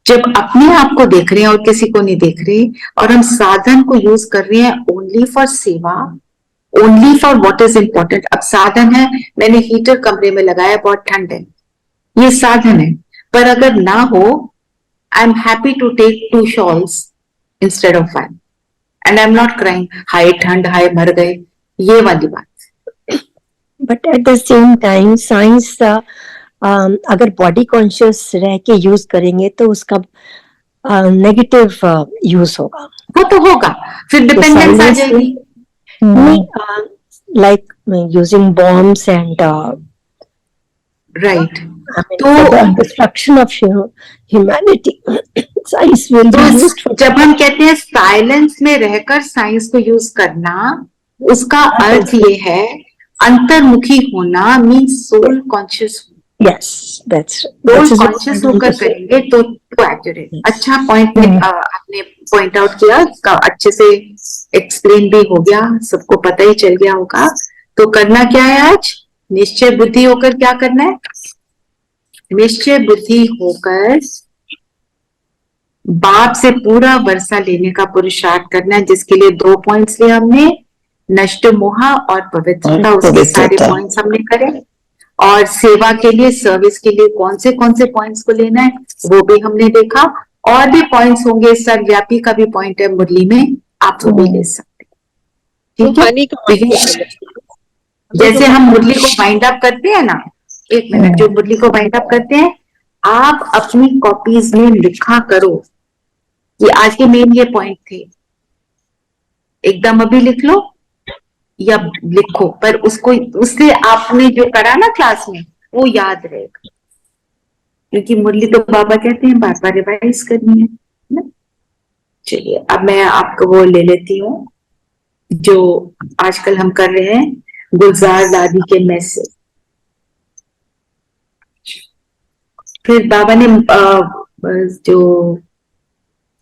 जब अपने आप को देख रहे हैं और किसी को नहीं देख रहे, और हम साधन को यूज कर रहे हैं ओनली फॉर सेवा, only for what is important. अब साधन है, मैंने हीटर कमरे में लगाया, बहुत ठंड है, ये साधन है। पर अगर ना हो, I am happy to take 2 shawls instead of 1 and I am not crying, हाय ठंड, हाय मर गए, ये वाली बात। But at the same time science अगर बॉडी कॉन्शियस रह के यूज करेंगे तो उसका नेगेटिव यूज होगा। वो तो होगा, फिर डिपेंडेंस आ जाएगी। Like using bombs and right, तो destruction of humanity, science will be used. जब हम कहते हैं साइलेंस में रहकर साइंस को यूज करना, उसका अर्थ ये है अंतर्मुखी होना, means soul conscious. Yes, that's तो that is what conscious I want होकर to say. करेंगे तो एक्यूरेट। अच्छा पॉइंट आपने पॉइंट आउट किया, अच्छे से एक्सप्लेन भी हो गया, सबको पता ही चल गया होगा। तो करना क्या है आज? निश्चय बुद्धि होकर क्या करना है? निश्चय बुद्धि होकर बाप से पूरा वर्षा लेने का पुरुषार्थ करना है, जिसके लिए 2 पॉइंट्स लिए हमने, नष्ट मोह और पवित्रता। और उसके सारे पवित्रता। पॉइंट्स हमने करे। और सेवा के लिए, सर्विस के लिए कौन से पॉइंट्स को लेना है वो भी हमने देखा। और भी पॉइंट्स होंगे, सर्वव्यापी का भी पॉइंट है मुरली में, आप वो भी ले सकते हैं। ठीक है, पानी का तो ये जैसे हम मुरली को वाइंड अप करते हैं ना, एक मिनट, जो मुरली को वाइंड अप करते हैं, आप अपनी कॉपीज में लिखा करो कि आज के मेन ये पॉइंट थे। एकदम अभी लिख लो या लिखो, पर उसको, उससे आपने जो करा ना क्लास में वो याद रहेगा, क्योंकि मुरली तो बाबा कहते हैं बार बार रिवाइज करनी है ना। चलिए अब मैं आपको वो ले लेती हूँ जो आजकल हम कर रहे हैं, गुलजार दादी के मैसेज। फिर बाबा ने जो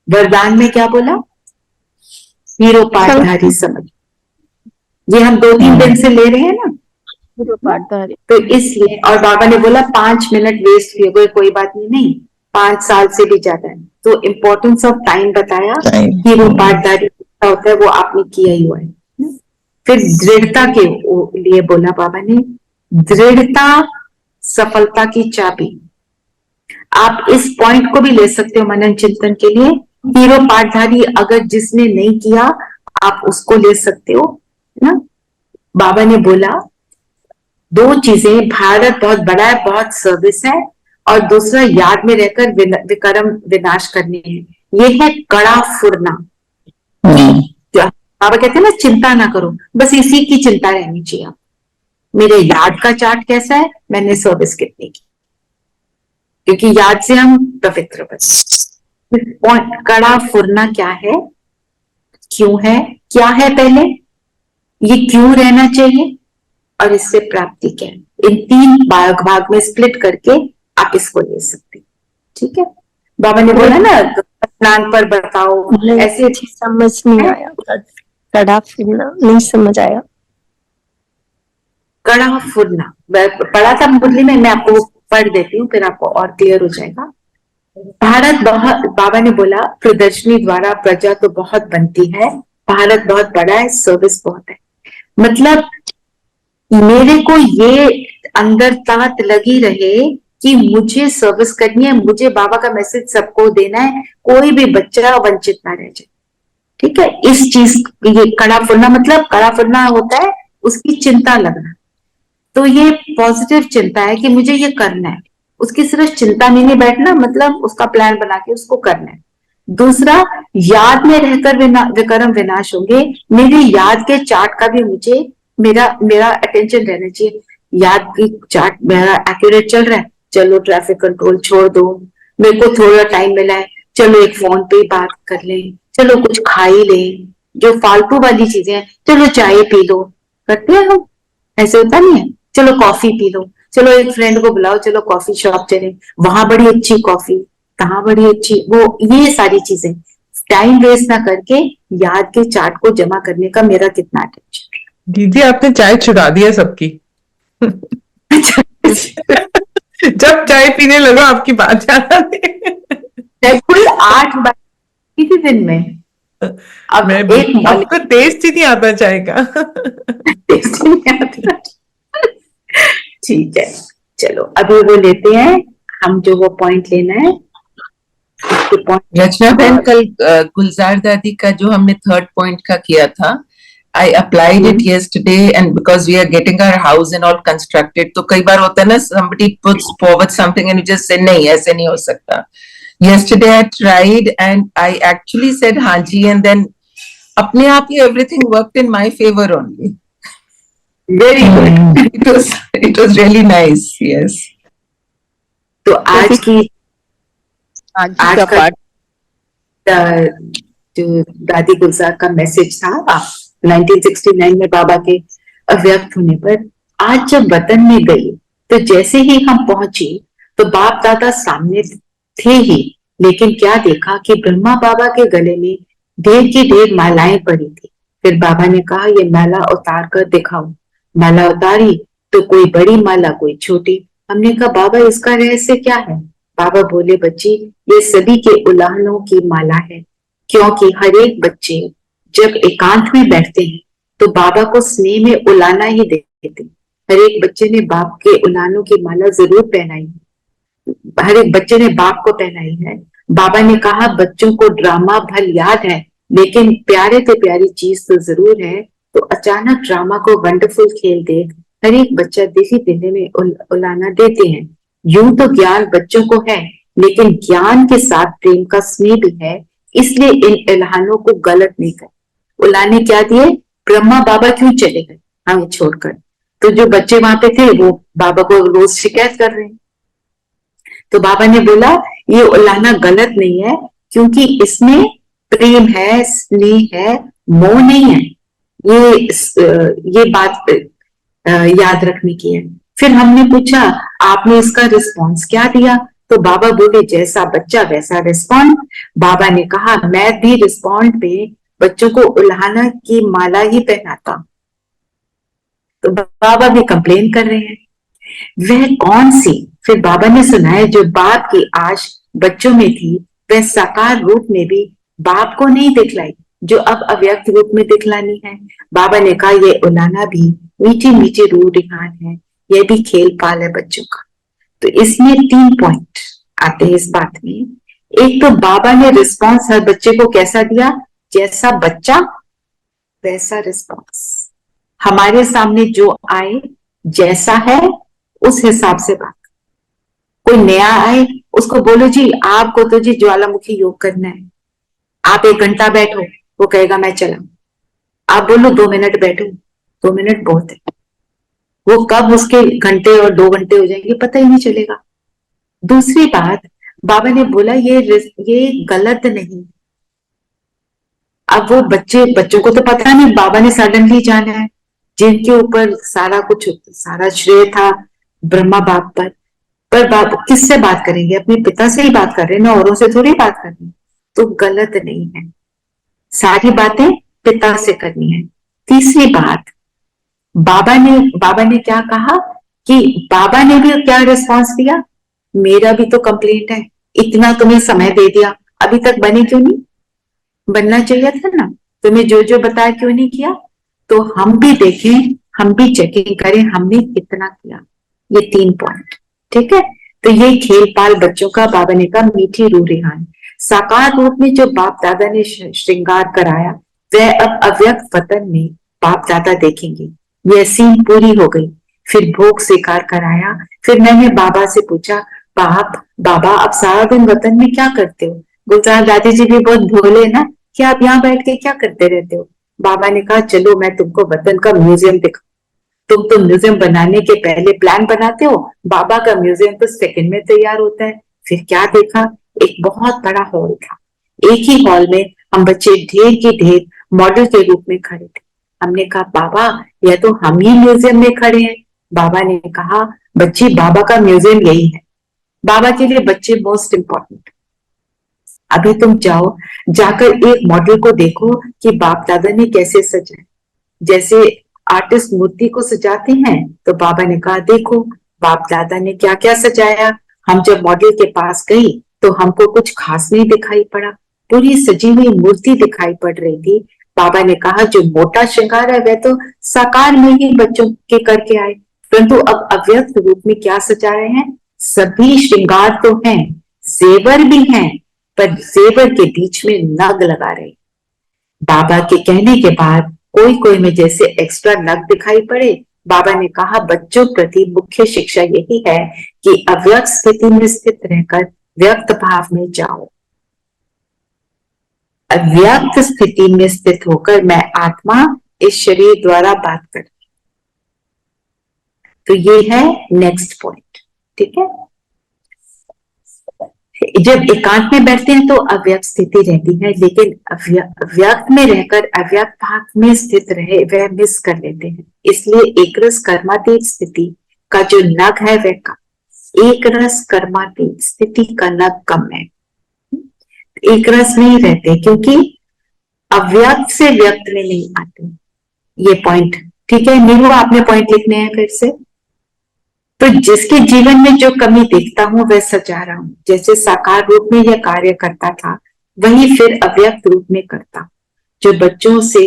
वरदान में क्या बोला? हीरो पाठधारी समझ। ये हम 2-3 दिन से ले रहे हैं ना, पाठधारी। तो इसलिए। और बाबा ने बोला 5 मिनट वेस्ट भी हो गए कोई बात नहीं, 5 साल से भी ज्यादा है। तो इम्पोर्टेंस ऑफ टाइम बताया कि वो पाठधारी होता है, वो आपने किया ही हुआ है। फिर दृढ़ता के लिए बोला बाबा ने, दृढ़ता सफलता की चाबी। आप इस पॉइंट को भी ले सकते हो मनन चिंतन के लिए। हीरो पाठधारी अगर जिसने नहीं किया, आप उसको ले सकते हो ना। बाबा ने बोला 2 चीजें, भारत बहुत बड़ा है, बहुत सर्विस है, और दूसरा याद में रहकर विक्रम विनाश करने हैं। ये है कड़ा फुरना। बाबा कहते हैं ना, चिंता ना करो, बस इसी की चिंता रहनी चाहिए। मेरे याद का चार्ट कैसा है, मैंने सर्विस कितनी की, क्योंकि याद से हम पवित्र बने। कड़ा फुरना क्या है, क्यों है, क्या है पहले, ये क्यों रहना चाहिए, और इससे प्राप्ति क्या है। इन 3 भाग में स्प्लिट करके आप इसको ले सकते हैं। ठीक है, बाबा ने बोला ना स्नान पर बताओ, ऐसे समझ नहीं आया, कड़ा फुरना नहीं समझ आया। कड़ा फुरना पढ़ा था मुरली में, मैं आपको पढ़ देती हूँ, फिर आपको और क्लियर हो जाएगा। भारत बहुत, बाबा ने बोला प्रदर्शनी द्वारा प्रजा तो बहुत बनती है, भारत बहुत बड़ा है, सर्विस बहुत है। मतलब मेरे को ये अंदर तात लगी रहे कि मुझे सर्विस करनी है, मुझे बाबा का मैसेज सबको देना है, कोई भी बच्चा वंचित ना रह जाए। ठीक है, इस चीज, ये कड़ा फुरना, मतलब कड़ा फुरना होता है उसकी चिंता लगना। तो ये पॉजिटिव चिंता है कि मुझे ये करना है, उसकी सिर्फ चिंता में नहीं बैठना, मतलब उसका प्लान बना के उसको करना है। दूसरा, याद में रहकर विक्रम विनाश होंगे। मेरी याद के चार्ट का भी मुझे मेरा अटेंशन रहना चाहिए। याद की चार्ट मेरा एक्यूरेट चल रहा है, चलो ट्रैफिक कंट्रोल छोड़ दो, मेरे को थोड़ा टाइम मिला है, चलो एक फोन पे बात कर लें, चलो कुछ खा ही लें, जो फालतू वाली चीजें हैं, चलो चाय पी लो, करते हैं हम, ऐसे होता नहीं है, चलो कॉफी पी लो, चलो एक फ्रेंड को बुलाओ, चलो कॉफी शॉप चले, वहां बड़ी अच्छी कॉफी, कहाँ बड़ी अच्छी वो, ये सारी चीजें टाइम वेस्ट ना करके याद के चार्ट को जमा करने का मेरा कितना अटेंशन। दीदी आपने चाय छुड़ा दिया सबकी। जब चाय पीने लगा आपकी बात याद आती है। कुल 8 बार किसी दिन में, अब मैं एक आपको टेस्ट ही नहीं आता चाय का। टेस्ट नहीं आता। ठीक है, चलो अभी वो लेते हैं हम, जो वो पॉइंट लेना है। रचना बहन, कल गुलजार दादी का जो हमने 3rd पॉइंट का किया था, I applied it yesterday, and because we are getting our house and all constructed, तो कई बार होता है ना, somebody puts forward something and you just say नहीं, ऐसे नहीं हो सकता। Yesterday I tried and I actually said हाँ जी, and then अपने आप ही everything worked in my favor only. Very good. It was really nice. Yes. तो आज का पाठ जो दादी गुलजार का मैसेज था 1969 में बाबा के अव्यक्त होने पर, आज जब वतन में गई तो जैसे ही हम पहुंचे तो बाप दादा सामने थे ही, लेकिन क्या देखा कि ब्रह्मा बाबा के गले में ढेर की ढेर मालाएं पड़ी थी। फिर बाबा ने कहा, ये माला उतार कर दिखाओ। माला उतारी तो कोई बड़ी माला कोई छोटी। हमने कहा, बाबा इसका रहस्य क्या है? बाबा बोले, बच्ची ये सभी के उलाहनों की माला है, क्योंकि हर एक बच्चे जब एकांत में बैठते हैं तो बाबा को स्नेह में उलाना ही देते। हर एक बच्चे ने बाप के उलाहनों की माला जरूर पहनाई है, हर एक बच्चे ने बाप को पहनाई है। बाबा ने कहा, बच्चों को ड्रामा भल याद है, लेकिन प्यारे से प्यारी चीज तो जरूर है। तो अचानक ड्रामा को वंडरफुल खेल देख हर एक बच्चा दिल ही में उलाना देते हैं। यूं तो ज्ञान बच्चों को है, लेकिन ज्ञान के साथ प्रेम का स्नेह भी है, इसलिए इन इल्हानों को गलत नहीं कर। उलाने क्या दिए? ब्रह्मा बाबा क्यों चले गए हमें छोड़कर? तो जो बच्चे वहां पे थे वो बाबा को रोज शिकायत कर रहे हैं। तो बाबा ने बोला, ये उलाना गलत नहीं है, क्योंकि इसमें प्रेम है, स्नेह है, मोह नहीं है। ये बात याद रखने की है। फिर हमने पूछा, आपने इसका रिस्पॉन्स क्या दिया? तो बाबा बोले, जैसा बच्चा वैसा रिस्पॉन्ड। बाबा ने कहा, मैं भी रिस्पॉन्ड पे बच्चों को उल्हाना की माला ही पहनाता। तो बाबा भी कंप्लेन कर रहे हैं। वह कौन सी? फिर बाबा ने सुनाया, जो बाप की आश बच्चों में थी वह साकार रूप में भी बाप को नहीं दिखलाई, जो अब अव्यक्त रूप में दिखलानी है। बाबा ने कहा, ये उलाना भी मीठी मीठी रूह रिहान है, यह भी खेल पाल है बच्चों का। तो इसमें 3 पॉइंट आते हैं इस बात में। एक तो बाबा ने रिस्पॉन्स हर बच्चे को कैसा दिया? जैसा बच्चा वैसा रिस्पॉन्स। हमारे सामने जो आए जैसा है उस हिसाब से बात। कोई नया आए उसको बोलो, जी आपको तो जी ज्वालामुखी योग करना है, आप 1 घंटा बैठो, वो कहेगा मैं चला। आप बोलो 2 मिनट बैठो, 2 मिनट बहुत है। वो कब उसके घंटे और 2 घंटे हो जाएंगे पता ही नहीं चलेगा। दूसरी बात, बाबा ने बोला ये गलत नहीं। अब वो बच्चों को तो पता नहीं, बाबा ने सडनली जाना है, जिनके ऊपर सारा कुछ सारा श्रेय था ब्रह्मा बाप पर बाप किससे बात करेंगे? अपने पिता से ही बात कर रहे हैं ना, औरों से थोड़ी बात कर रहे हैं। तो गलत नहीं है, सारी बातें पिता से करनी है। तीसरी बात, बाबा ने क्या कहा कि बाबा ने भी क्या रिस्पांस दिया? मेरा भी तो कंप्लेंट है, इतना तुम्हें समय दे दिया, अभी तक बने क्यों नहीं? बनना चाहिए था ना, तुम्हें जो बताया क्यों नहीं किया? तो हम भी देखें, हम भी चेकिंग करें, हमने कितना किया। ये 3 पॉइंट, ठीक है। तो ये खेल पाल बच्चों का बाबा ने कहा मीठी रूह रिहान। साकार रूप में जो बाप दादा ने श्रृंगार कराया वह अब अव्यक्त वतन में बाप दादा देखेंगे। यह सीन पूरी हो गई। फिर भोग स्वीकार कराया। फिर मैंने बाबा से पूछा, बाबा आप सारा दिन वतन में क्या करते हो? गुलजार दादी जी भी बहुत भोले ना, कि आप यहाँ बैठ के क्या करते रहते हो? बाबा ने कहा, चलो मैं तुमको वतन का म्यूजियम दिखाऊं। तुम तो म्यूजियम बनाने के पहले प्लान बनाते हो, बाबा का म्यूजियम तो सेकंड में तैयार होता है। फिर क्या देखा? एक बहुत बड़ा हॉल था। एक ही हॉल में हम बच्चे ढेर के ढेर मॉडल के रूप में खड़े थे। हमने कहा, बाबा यह तो हम ही म्यूजियम में खड़े हैं। बाबा ने कहा, बच्ची बाबा का म्यूजियम यही है। बाबा के लिए बच्चे मोस्ट इंपॉर्टेंट। अभी तुम जाओ, जाकर एक मॉडल को देखो कि बाप दादा ने कैसे सजाया। जैसे आर्टिस्ट मूर्ति को सजाते हैं, तो बाबा ने कहा, देखो बाप दादा ने क्या क्या सजाया। हम जब मॉडल के पास गई तो हमको कुछ खास नहीं दिखाई पड़ा, पूरी सजी हुई मूर्ति दिखाई पड़ रही थी। बाबा ने कहा, जो मोटा श्रृंगार है वह तो साकार में ही बच्चों के करके आए, परंतु अब अव्यक्त रूप में क्या सजा रहे हैं? सभी श्रृंगार तो हैं, जेवर भी हैं, पर जेवर के बीच में नग लगा रहे। बाबा के कहने के बाद कोई में जैसे एक्स्ट्रा नग दिखाई पड़े। बाबा ने कहा, बच्चों प्रति मुख्य शिक्षा यही है कि अव्यक्त स्थिति में स्थित रहकर व्यक्त भाव में जाओ। अव्यक्त स्थिति में स्थित होकर मैं आत्मा इस शरीर द्वारा बात कर। तो ये है नेक्स्ट पॉइंट, ठीक है। जब एकांत में बैठते हैं तो अव्यक्त स्थिति रहती है, लेकिन व्यक्त में रहकर अव्यक्त भाव में स्थित रहे वह मिस कर लेते हैं। इसलिए एकरस कर्मातीत स्थिति का जो नग है वह का एक रस कर्मातीत स्थिति का नग कम है, एक रस नहीं रहते क्योंकि अव्यक्त से व्यक्त में नहीं आते। ये पॉइंट ठीक है नीरू, आपने पॉइंट लिखने हैं फिर से। तो जिसके जीवन में जो कमी देखता हूं वह सजा रहा हूं, जैसे साकार रूप में यह कार्य करता था वही फिर अव्यक्त रूप में करता। जो बच्चों से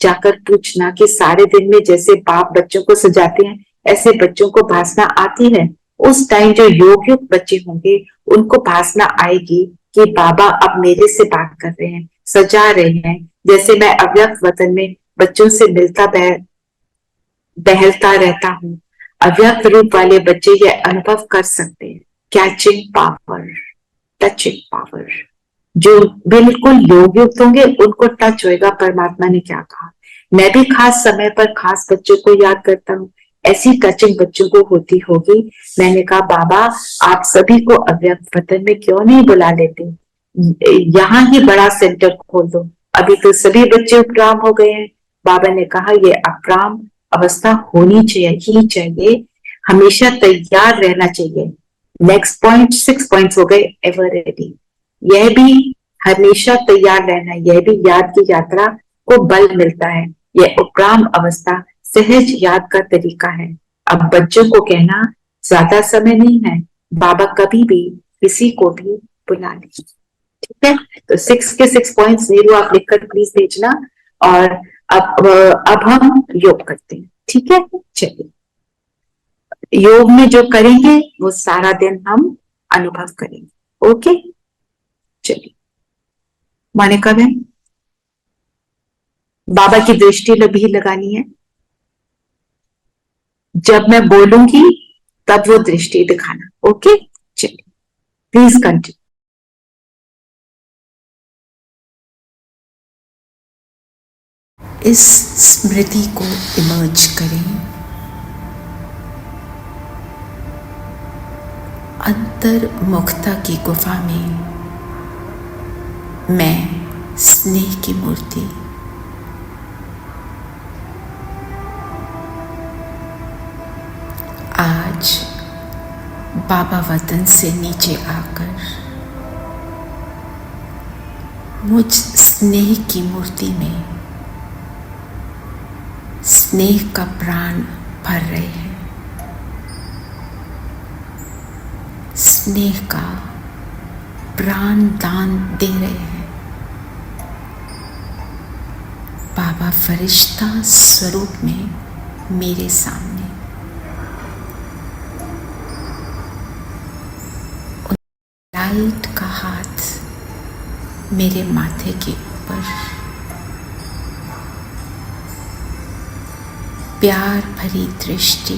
जाकर पूछना कि सारे दिन में जैसे बाप बच्चों को सजाते हैं ऐसे बच्चों को भासना आती है, उस टाइम जो योग्य बच्चे होंगे उनको भासना आएगी कि बाबा अब मेरे से बात कर रहे हैं, सजा रहे हैं। जैसे मैं अव्यक्त वतन में बच्चों से मिलता बहलता रहता हूँ, अव्यक्त रूप वाले बच्चे ये अनुभव कर सकते हैं। कैचिंग पावर, टचिंग पावर, जो बिल्कुल योग युक्त होंगे उनको टच होएगा परमात्मा ने क्या कहा। मैं भी खास समय पर खास बच्चों को याद करता हूँ, ऐसी टचिंग बच्चों को होती होगी। मैंने कहा बाबा आप सभी को अव्यक्त वतन में क्यों नहीं बुला लेते, यहाँ ही बड़ा सेंटर खोल दो, अभी तो सभी बच्चे उपराम हो गए हैं। बाबा ने कहा ये अपराम अवस्था होनी चाहिए, हमेशा तैयार रहना चाहिए। नेक्स्ट पॉइंट 6 पॉइंट्स हो गए, एवर रेडी, यह भी हमेशा तैयार रहना, यह भी याद की यात्रा को बल मिलता है। यह उपराम अवस्था सहज याद का तरीका है। अब बच्चों को कहना ज्यादा समय नहीं है, बाबा कभी भी किसी को भी बुला ले, ठीक है। तो 6 के 6 पॉइंट्स नीरू आप लिखकर प्लीज भेजना। और अब हम योग करते हैं, ठीक है। चलिए, योग में जो करेंगे वो सारा दिन हम अनुभव करेंगे, ओके। चलिए मोनिका बहन, बाबा की दृष्टि भी लगानी है, जब मैं बोलूंगी तब वो दृष्टि दिखाना, ओके। चलिए प्लीज कंटिन्यू। इस स्मृति को इमर्ज करें, अंतर्मुखता की गुफा में मैं स्नेह की मूर्ति, आज बाबा वतन से नीचे आकर मुझ स्नेह की मूर्ति में स्नेह का प्राण भर रहे हैं, स्नेह का प्राण दान दे रहे हैं। बाबा फरिश्ता स्वरूप में मेरे सामने, लाइट का हाथ मेरे माथे के ऊपर, प्यार भरी दृष्टि,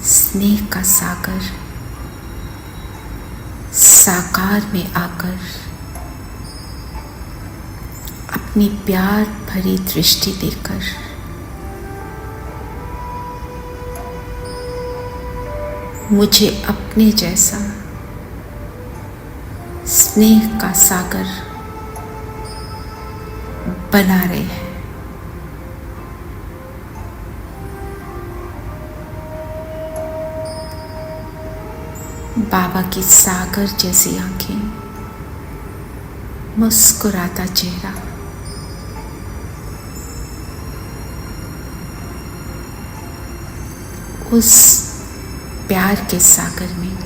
स्नेह का सागर साकार में आकर अपनी प्यार भरी दृष्टि देकर मुझे अपने जैसा स्नेह का सागर बना रहे हैं। बाबा की सागर जैसी आंखें, मुस्कुराता चेहरा, उस प्यार के सागर में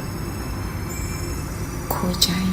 खो जाएं।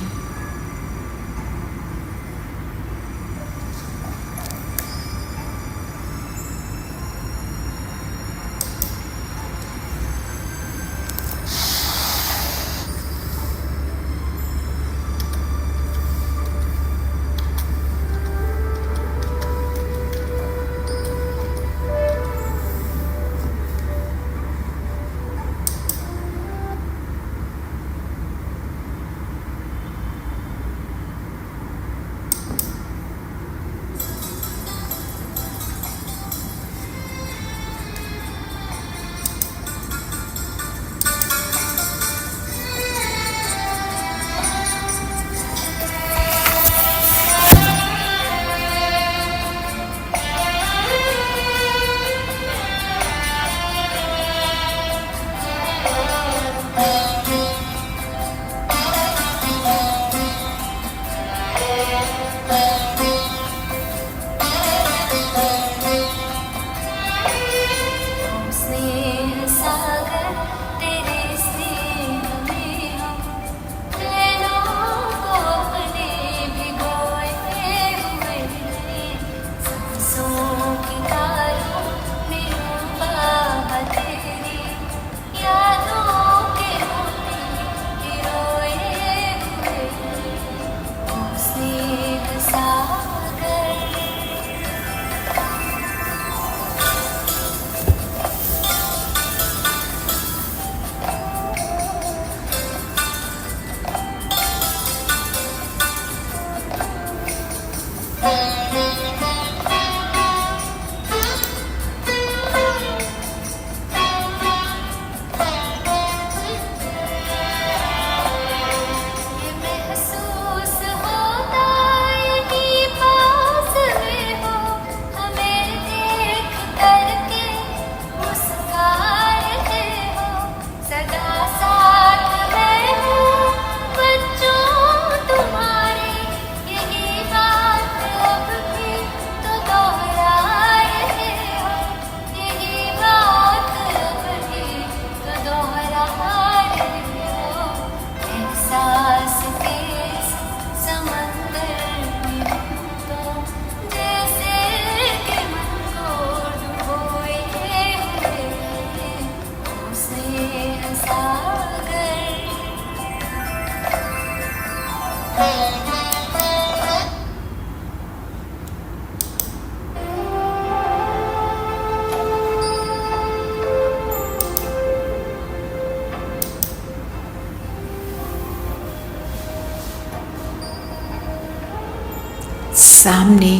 सामने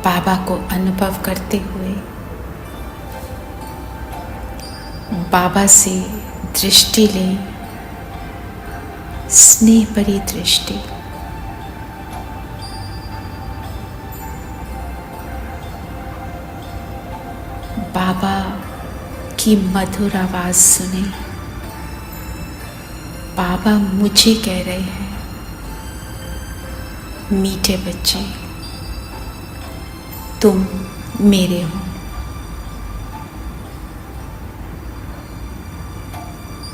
बाबा को अनुभव करते हुए बाबा से दृष्टि लें, स्नेह भरी दृष्टि। बाबा की मधुर आवाज सुने। बाबा मुझे कह रहे हैं, मीठे बच्चे, तुम मेरे हो।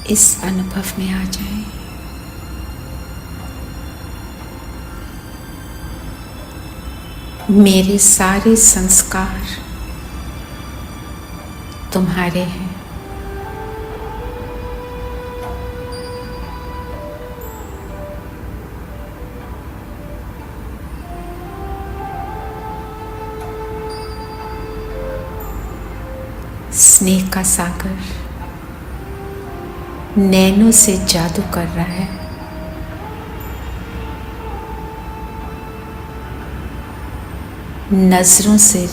इस अनुभव में आ जाएं। मेरे सारे संस्कार तुम्हारे हैं। स्नेह का सागर नैनों से जादू कर रहा है। नजरों से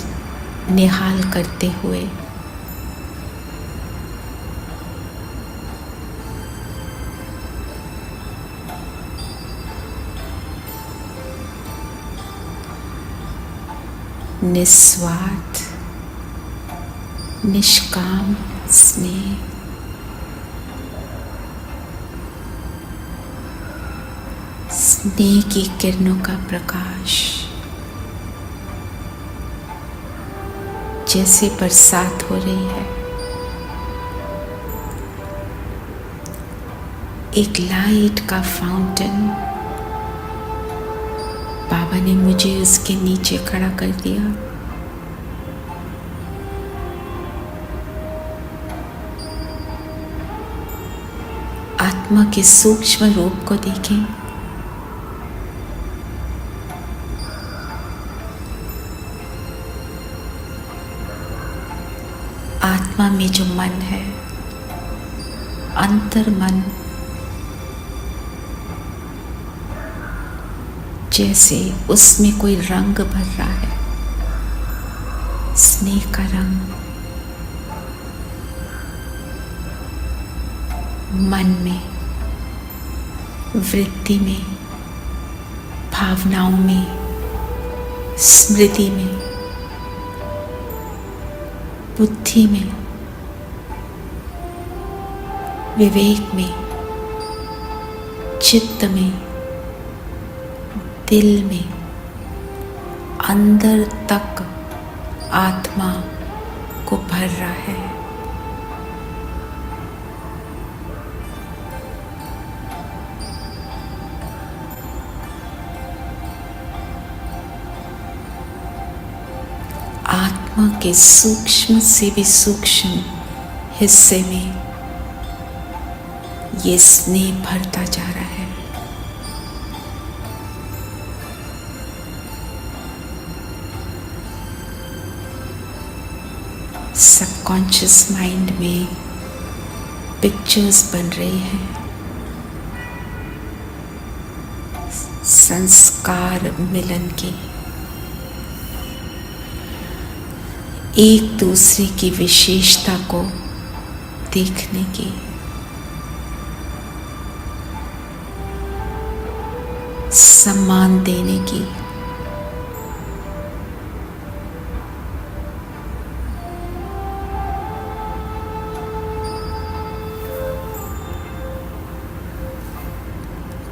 निहाल करते हुए निस्वार्थ निष्काम स्नेह, स्नेह की किरणों का प्रकाश जैसे बरसात हो रही है। एक लाइट का फाउंटेन बाबा ने मुझे उसके नीचे खड़ा कर दिया। आत्मा के सूक्ष्म रूप को देखें। आत्मा में जो मन है, अंतर मन, जैसे उसमें कोई रंग भर रहा है, स्नेह का रंग। मन में, वृत्ति में, भावनाओं में, स्मृति में, बुद्धि में, विवेक में, चित्त में, दिल में, अंदर तक आत्मा को भर रहा है। आत्मा के सूक्ष्म से भी सूक्ष्म हिस्से में ये स्नेह भरता जा रहा है। सबकॉन्शियस माइंड में पिक्चर्स बन रही हैं, संस्कार मिलन की, एक दूसरे की विशेषता को देखने की, सम्मान देने की,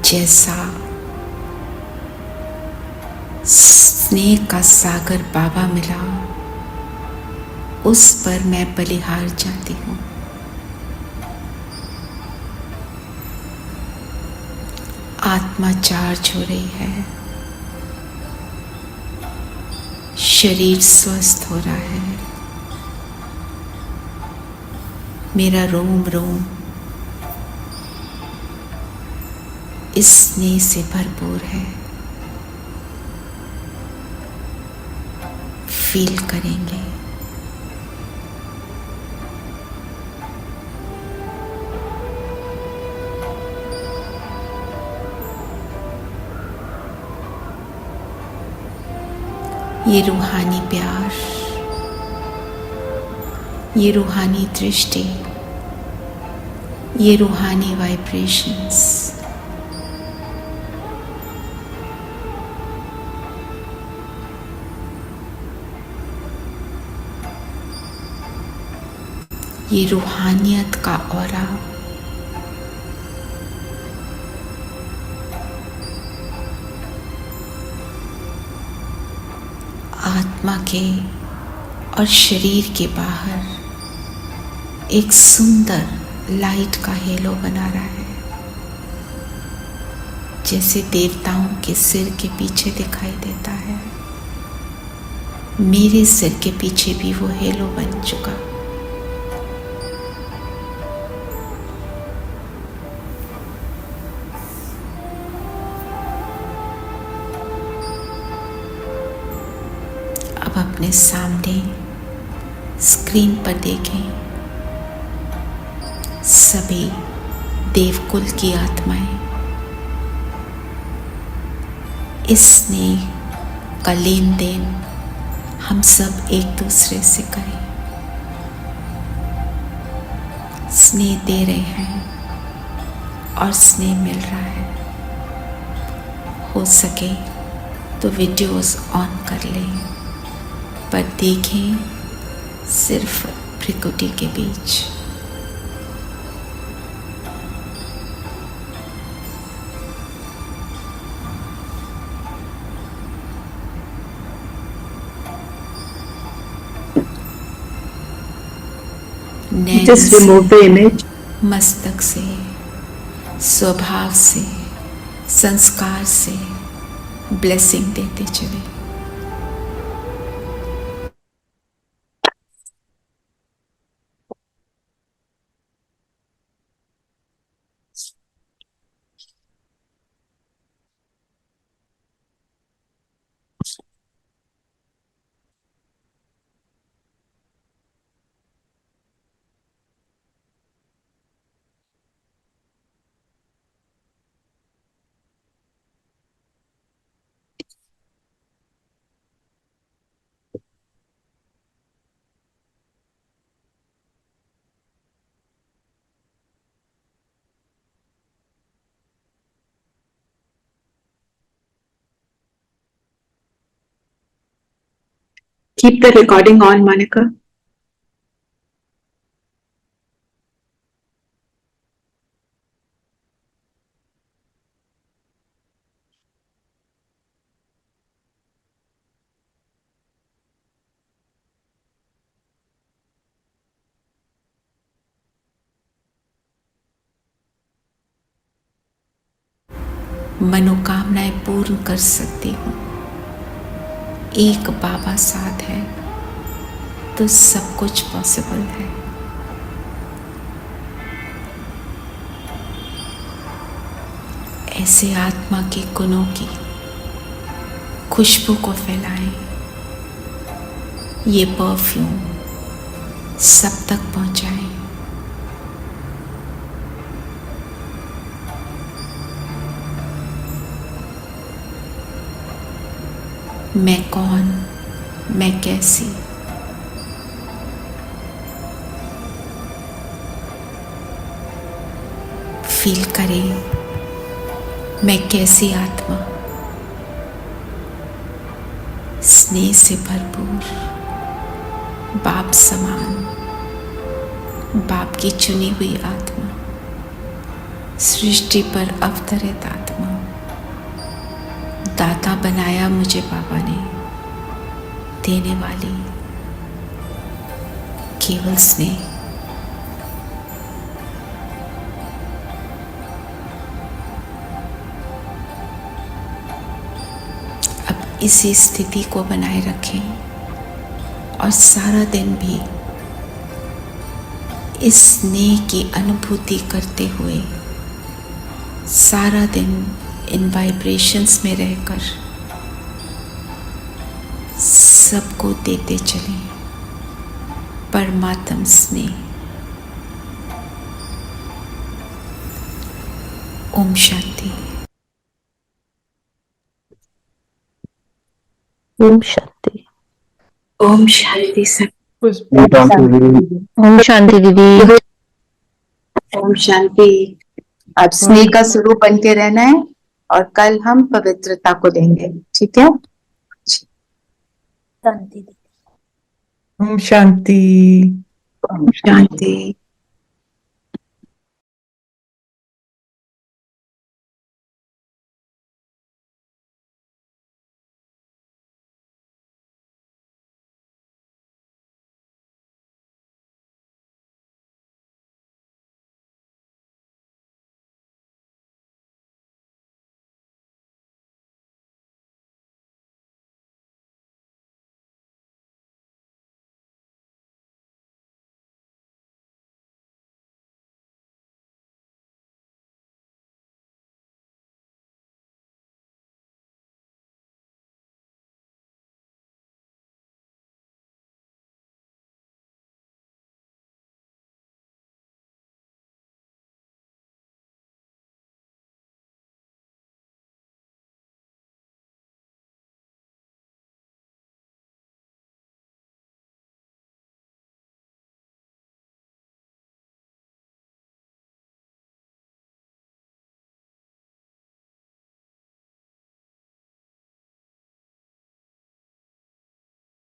जैसा स्नेह का सागर बाबा मिला, उस पर मैं बलिहार जाती हूँ। आत्मा चार्ज हो रही है, शरीर स्वस्थ हो रहा है, मेरा रोम रोम इस स्नेह से भरपूर है। फील करेंगे। ये रूहानी प्यार, ये रूहानी दृष्टि, ये रूहानी वाइब्रेशंस ये रूहानियत का ऑरा आत्मा के और शरीर के बाहर एक सुंदर लाइट का हेलो बना रहा है, जैसे देवताओं के सिर के पीछे दिखाई देता है। मेरे सिर के पीछे भी वो हेलो बन चुका। अब अपने सामने स्क्रीन पर देखें सभी देवकुल की आत्माएं इस स्नेह का लेन देन हम सब एक दूसरे से करें। स्नेह दे रहे हैं और स्नेह मिल रहा है। हो सके तो वीडियोस ऑन कर लें, पर देखें सिर्फ भ्रिकुटी के बीच। Just remove the image. मस्तक से, स्वभाव से, संस्कार से ब्लेसिंग देते चले। Keep the recording on, Monica. मनोकामनाएं पूर्ण कर सकती हूँ। एक बाबा साथ है तो सब कुछ पॉसिबल है। ऐसे आत्मा के गुणों की खुशबू को फैलाएं। ये परफ्यूम सब तक पहुंचाएं। मैं कौन, मैं कैसी, फील करें मैं कैसी आत्मा, स्नेह से भरपूर, बाप समान, बाप की चुनी हुई आत्मा, सृष्टि पर अवतरित आत्मा। दाता बनाया मुझे बाबा ने, देने वाली केवल स्नेह। अब इसी स्थिति को बनाए रखें और सारा दिन भी इस स्नेह की अनुभूति करते हुए सारा दिन इन वाइब्रेशंस में रहकर सबको देते चलें परमात्म स्नेह। ओम शांति। ओम शांति। ओम शांति सब। ओम शांति दीदी। ओम शांति। अब स्नेह का स्वरूप बन के रहना है और कल हम पवित्रता को देंगे, ठीक है? ओम शांति। ओम शांति।